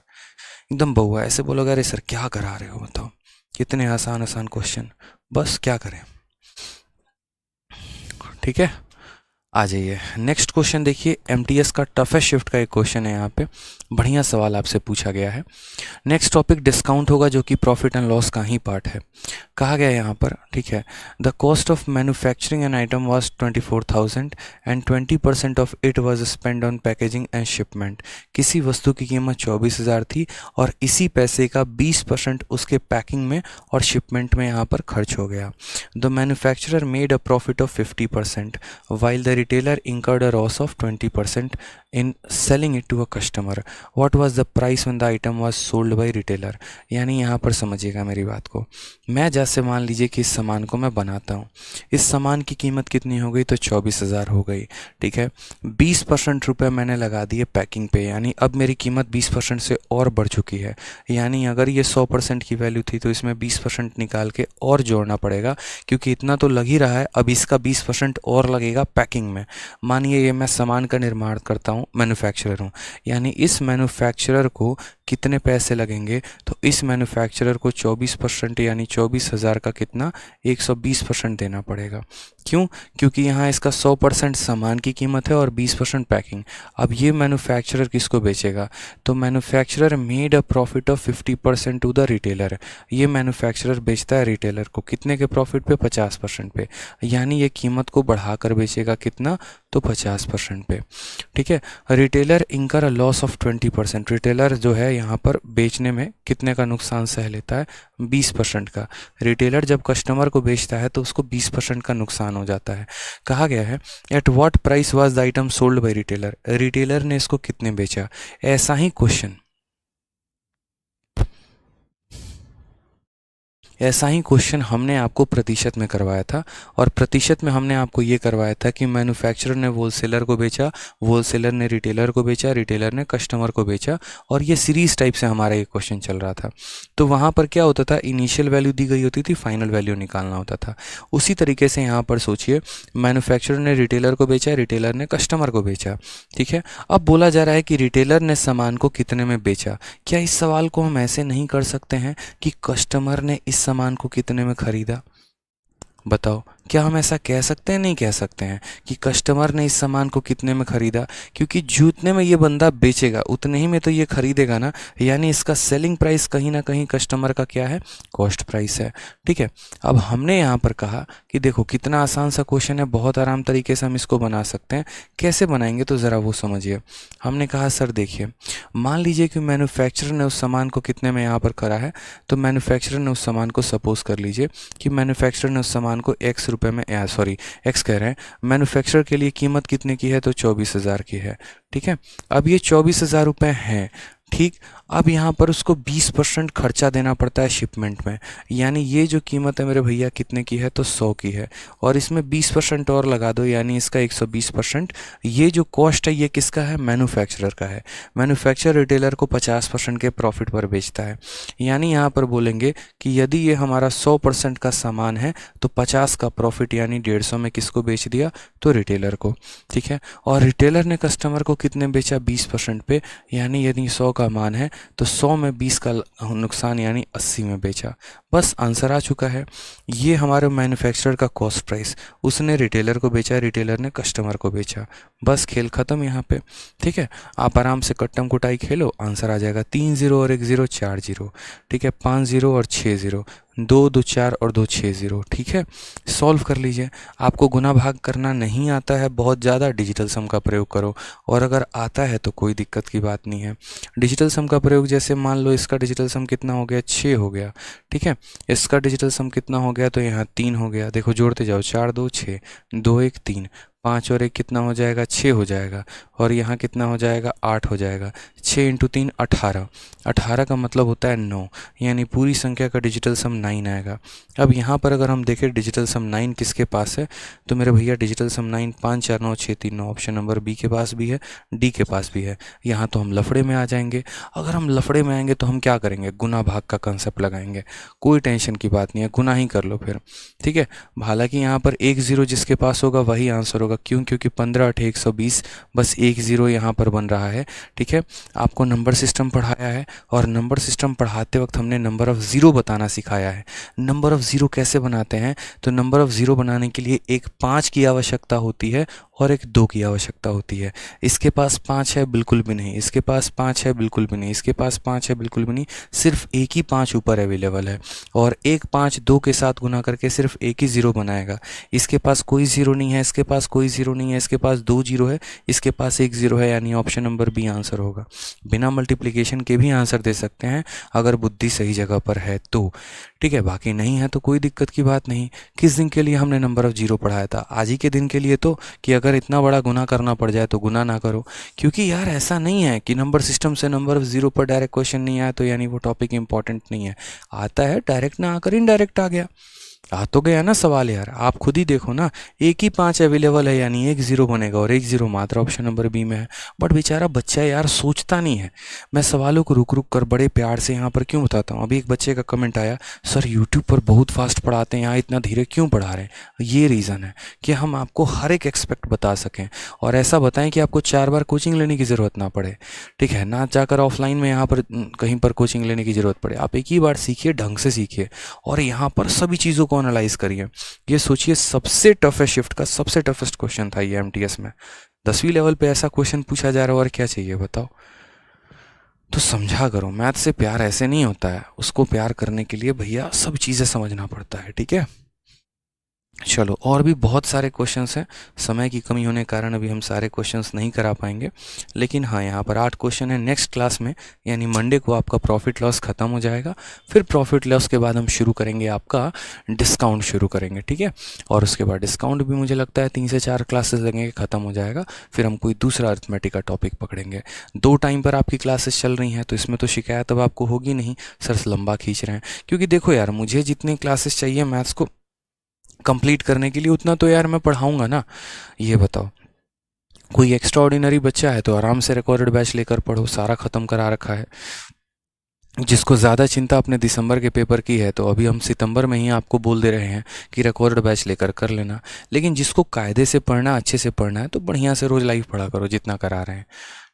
एकदम बहुआ। ऐसे बोलोगे अरे सर क्या करा रहे हो, बताओ कितने आसान आसान क्वेश्चन, बस क्या करें, ठीक है। आ जाइए नेक्स्ट क्वेश्चन देखिए, एमटीएस का टफेस्ट शिफ्ट का एक क्वेश्चन है, यहाँ पे बढ़िया सवाल आपसे पूछा गया है। नेक्स्ट टॉपिक डिस्काउंट होगा, जो कि प्रॉफिट एंड लॉस का ही पार्ट है। कहा गया यहाँ पर, ठीक है, the cost of manufacturing an item was 24,000 and 20% of it was spend on packaging and shipment. किसी वस्तु की कीमत 24,000 थी और इसी पैसे का 20% उसके पैकिंग में और शिपमेंट में यहाँ पर खर्च हो गया। The manufacturer made a profit of 50% while the retailer incurred a loss of 20% in selling it to a customer. What was the price when the item was sold by retailer? यानी यहाँ पर समझिएगा मेरी बात को। मैं जैसे मान लीजिए कि इस सामान को मैं बनाता हूँ, इस सामान की कीमत कितनी हो गई, तो 24,000 हो गई, ठीक है। 20% रुपये मैंने लगा दिए पैकिंग पे, यानी अब मेरी कीमत 20% से और बढ़ चुकी है। यानी अगर ये 100% की वैल्यू थी तो इसमें 20% निकाल के और जोड़ना पड़ेगा, क्योंकि इतना तो लग ही रहा है, अब इसका 20% और लगेगा पैकिंग में। मानिए ये मैं सामान का निर्माण करता हूँ, मैन्युफैक्चरर हूँ, यानी इस मैन्युफैक्चरर को कितने पैसे लगेंगे, तो इस मैन्युफैक्चरर को 24% यानी 24,000 का कितना, 120% देना पड़ेगा। क्यों, क्योंकि यहाँ इसका 100% सामान की कीमत है और 20% पैकिंग। अब ये मैन्युफैक्चरर किसको बेचेगा, तो manufacturer made a profit of 50% to the retailer. ये मैन्युफैक्चरर बेचता है रिटेलर को कितने के प्रॉफिट पे, 50% पे, यानी ये कीमत को बढ़ाकर बेचेगा कितना, तो 50% पे, ठीक है। रिटेलर इंकर अ लॉस ऑफ 20%। रिटेलर जो है यहाँ पर बेचने में कितने का नुकसान सह लेता है, 20% का। रिटेलर जब कस्टमर को बेचता है तो उसको 20% का नुकसान हो जाता है। कहा गया है at what price was the item sold by retailer, retailer ने इसको कितने बेचा। ऐसा ही क्वेश्चन, ऐसा ही क्वेश्चन हमने आपको प्रतिशत में करवाया था, और प्रतिशत में हमने आपको ये करवाया था कि मैन्युफैक्चरर ने होलसेलर को बेचा, होलसेलर ने रिटेलर को बेचा, रिटेलर ने कस्टमर को बेचा, और ये सीरीज टाइप से हमारा ये क्वेश्चन चल रहा था। तो वहाँ पर क्या होता था, इनिशियल वैल्यू दी गई होती थी, फाइनल वैल्यू निकालना होता था। उसी तरीके से यहाँ पर सोचिए, मैन्युफैक्चरर ने रिटेलर को बेचा, रिटेलर ने कस्टमर को बेचा, ठीक है। अब बोला जा रहा है कि रिटेलर ने सामान को कितने में बेचा। क्या इस सवाल को हम ऐसे नहीं कर सकते हैं कि कस्टमर ने इस सामान को कितने में खरीदा, बताओ, क्या हम ऐसा कह सकते हैं, नहीं कह सकते हैं कि कस्टमर ने इस सामान को कितने में खरीदा, क्योंकि जितने में ये बंदा बेचेगा उतने ही में तो ये खरीदेगा ना, यानी इसका सेलिंग प्राइस कहीं ना कहीं कस्टमर का क्या है, कॉस्ट प्राइस है, ठीक है। अब हमने यहाँ पर कहा कि देखो कितना आसान सा क्वेश्चन है, बहुत आराम तरीके से हम इसको बना सकते हैं। कैसे बनाएंगे तो ज़रा वो समझिए। हमने कहा सर देखिए, मान लीजिए कि मैन्युफैक्चरर ने उस सामान को कितने में यहाँ पर करा है, तो मैन्युफैक्चरर ने उस सामान को, सपोज कर लीजिए कि मैन्युफैक्चरर ने उस सामान को X रुपये में, सॉरी X कह रहे हैं, मैन्युफैक्चरर के लिए कीमत कितने की है, तो 24,000 की है, ठीक है। अब ये 24,000 रुपये हैं, ठीक। अब यहाँ पर उसको 20% खर्चा देना पड़ता है शिपमेंट में, यानी ये जो कीमत है मेरे भैया कितने की है, तो 100 की है, और इसमें 20% और लगा दो, यानी इसका 120%। ये जो कॉस्ट है ये किसका है, मैन्युफैक्चरर का है। मैन्युफैक्चरर रिटेलर को 50% के प्रॉफिट पर बेचता है, यानी यहाँ पर बोलेंगे कि यदि ये हमारा 100% का सामान है तो 50 का प्रॉफिट यानी 150 में किसको बेच दिया, तो रिटेलर को, ठीक है। और रिटेलर ने कस्टमर को कितने बेचा, 20% पे, यानी यदि 100 का का मान है तो 100 में 20 का नुकसान यानी 80 में बेचा। बस आंसर आ चुका है। ये हमारे मैन्युफैक्चरर का कॉस्ट प्राइस, उसने रिटेलर को बेचा, रिटेलर ने कस्टमर को बेचा। बस खेल ख़त्म यहाँ पे। ठीक है, आप आराम से कट्टम कुटाई खेलो, आंसर आ जाएगा 3 0 और 1 0 4 0। ठीक है, 5 0 और 6 0, 2 2 4 और 2 6 0। ठीक है, सॉल्व कर लीजिए। आपको गुना भाग करना नहीं आता है बहुत ज़्यादा, डिजिटल सम का प्रयोग करो, और अगर आता है तो कोई दिक्कत की बात नहीं है। डिजिटल सम का प्रयोग जैसे मान लो इसका डिजिटल सम कितना हो गया, 6 हो गया। ठीक है, इसका डिजिटल सम कितना हो गया, तो यहाँ 3 हो गया। देखो जोड़ते जाओ, 4 2 6, 2 1 3, 5 और 1 कितना हो जाएगा, 6 हो जाएगा। और यहाँ कितना हो जाएगा, 8 हो जाएगा। 6 × 3 18, 18 का मतलब होता है 9, यानी पूरी संख्या का डिजिटल सम 9 आएगा। अब यहाँ पर अगर हम देखें डिजिटल सम 9 किसके पास है, तो मेरे भैया डिजिटल सम 9 5 4 9 6 3 9, ऑप्शन नंबर बी के पास भी है, डी के पास भी है। यहाँ तो हम लफड़े में आ जाएंगे। अगर हम लफड़े में आएंगे तो हम क्या करेंगे, गुना भाग का कंसेप्ट लगाएंगे। कोई टेंशन की बात नहीं है, गुना ही कर लो फिर। ठीक है, हालांकि यहाँ पर 1 0 जिसके पास होगा वही आंसर होगा। क्यों, क्योंकि 15 8 120, बस 1 0 यहाँ पर बन रहा है। ठीक है, आपको नंबर सिस्टम पढ़ाया है, और नंबर सिस्टम पढ़ाते वक्त हमने नंबर ऑफ़ ज़ीरो बताना सिखाया है। नंबर ऑफ़ ज़ीरो कैसे बनाते हैं, तो नंबर ऑफ़ ज़ीरो बनाने के लिए एक 5 की आवश्यकता होती है और एक 2 की आवश्यकता होती है। इसके पास 5 है, बिल्कुल भी नहीं। इसके पास 5 है, बिल्कुल भी नहीं। इसके पास 5 है, बिल्कुल भी नहीं। सिर्फ एक ही 5 ऊपर अवेलेबल है, और एक 5 2 के साथ गुना करके सिर्फ एक ही ज़ीरो बनाएगा। इसके पास कोई ज़ीरो नहीं है, इसके पास कोई ज़ीरो नहीं है, इसके पास 2 ज़ीरो है, इसके पास 1 ज़ीरो है, यानी ऑप्शन नंबर बी आंसर होगा। बिना मल्टीप्लिकेशन के भी आंसर दे सकते हैं अगर बुद्धि सही जगह पर है तो। ठीक है, बाकी नहीं है तो कोई दिक्कत की बात नहीं। किस दिन के लिए हमने नंबर ऑफ़ ज़ीरो पढ़ाया था, आज ही के दिन के लिए, तो कि अगर इतना बड़ा गुना करना पड़ जाए तो गुना ना करो। क्योंकि यार ऐसा नहीं है कि नंबर सिस्टम से नंबर ऑफ़ ज़ीरो पर डायरेक्ट क्वेश्चन नहीं आया तो यानी वो टॉपिक इंपॉर्टेंट नहीं है। आता है, डायरेक्ट ना आकर इनडायरेक्ट आ गया। आ तो गया ना सवाल यार, आप खुद ही देखो ना, एक ही 5 अवेलेबल है, यानी 1 0 बनेगा, और 1 0 मात्र ऑप्शन नंबर बी में है। बट बेचारा बच्चा यार सोचता नहीं है। मैं सवालों को रुक रुक कर बड़े प्यार से यहाँ पर क्यों बताता हूँ। अभी एक बच्चे का कमेंट आया, सर यूट्यूब पर बहुत फास्ट पढ़ाते हैं, यहाँ इतना धीरे क्यों पढ़ा रहे हैं। ये रीज़न है कि हम आपको हर एक एक्सपेक्ट बता सकें, और ऐसा बताएं कि आपको 4 बार कोचिंग लेने की ज़रूरत ना पड़े। ठीक है, ना जाकर ऑफलाइन में यहाँ पर कहीं पर कोचिंग लेने की ज़रूरत पड़े। आप एक ही बार सीखिए, ढंग से सीखिए, और यहाँ पर सभी चीज़ों को एनालाइज करिए। ये सोचिए, सबसे टफेस्ट शिफ्ट का सबसे टफेस्ट क्वेश्चन था ये एमटीएस में। 10वीं लेवल पे ऐसा क्वेश्चन पूछा जा रहा है, और क्या चाहिए बताओ। तो समझा करो, मैथ से प्यार ऐसे नहीं होता है। उसको प्यार करने के लिए भैया सब चीज़ें समझना पड़ता है। ठीक है, चलो, और भी बहुत सारे क्वेश्चंस हैं। समय की कमी होने के कारण अभी हम सारे क्वेश्चंस नहीं करा पाएंगे, लेकिन हाँ, यहाँ पर 8 क्वेश्चन है। नेक्स्ट क्लास में यानी मंडे को आपका प्रॉफिट लॉस ख़त्म हो जाएगा। फिर प्रॉफिट लॉस के बाद हम शुरू करेंगे आपका डिस्काउंट शुरू करेंगे। ठीक है, और उसके बाद डिस्काउंट भी मुझे लगता है 3 से 4 क्लासेस लगेंगे, ख़त्म हो जाएगा। फिर हम कोई दूसरा अर्थमेटिक का टॉपिक पकड़ेंगे। 2 टाइम पर आपकी क्लासेस चल रही हैं, तो इसमें तो शिकायत अब आपको होगी नहीं, सर लंबा खींच रहे हैं। क्योंकि देखो यार, मुझे जितने क्लासेस चाहिए मैथ्स को कंप्लीट करने के लिए उतना तो यार मैं पढ़ाऊंगा ना। ये बताओ, कोई एक्स्ट्रा ऑर्डिनरी बच्चा है तो आराम से रिकॉर्डेड बैच लेकर पढ़ो, सारा ख़त्म करा रखा है। जिसको ज़्यादा चिंता अपने दिसंबर के पेपर की है तो अभी हम सितंबर में ही आपको बोल दे रहे हैं कि रिकॉर्डेड बैच लेकर कर लेना। लेकिन जिसको कायदे से पढ़ना, अच्छे से पढ़ना है, तो बढ़िया से रोज़ लाइव पढ़ा करो जितना करा रहे हैं।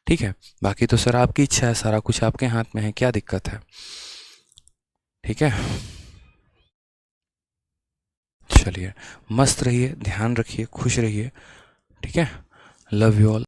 ठीक है, बाकी तो सर आपकी इच्छा है, सारा कुछ आपके हाथ में है, क्या दिक्कत है। ठीक है, चलिए, मस्त रहिए, ध्यान रखिए, खुश रहिए। ठीक है, लव यू ऑल।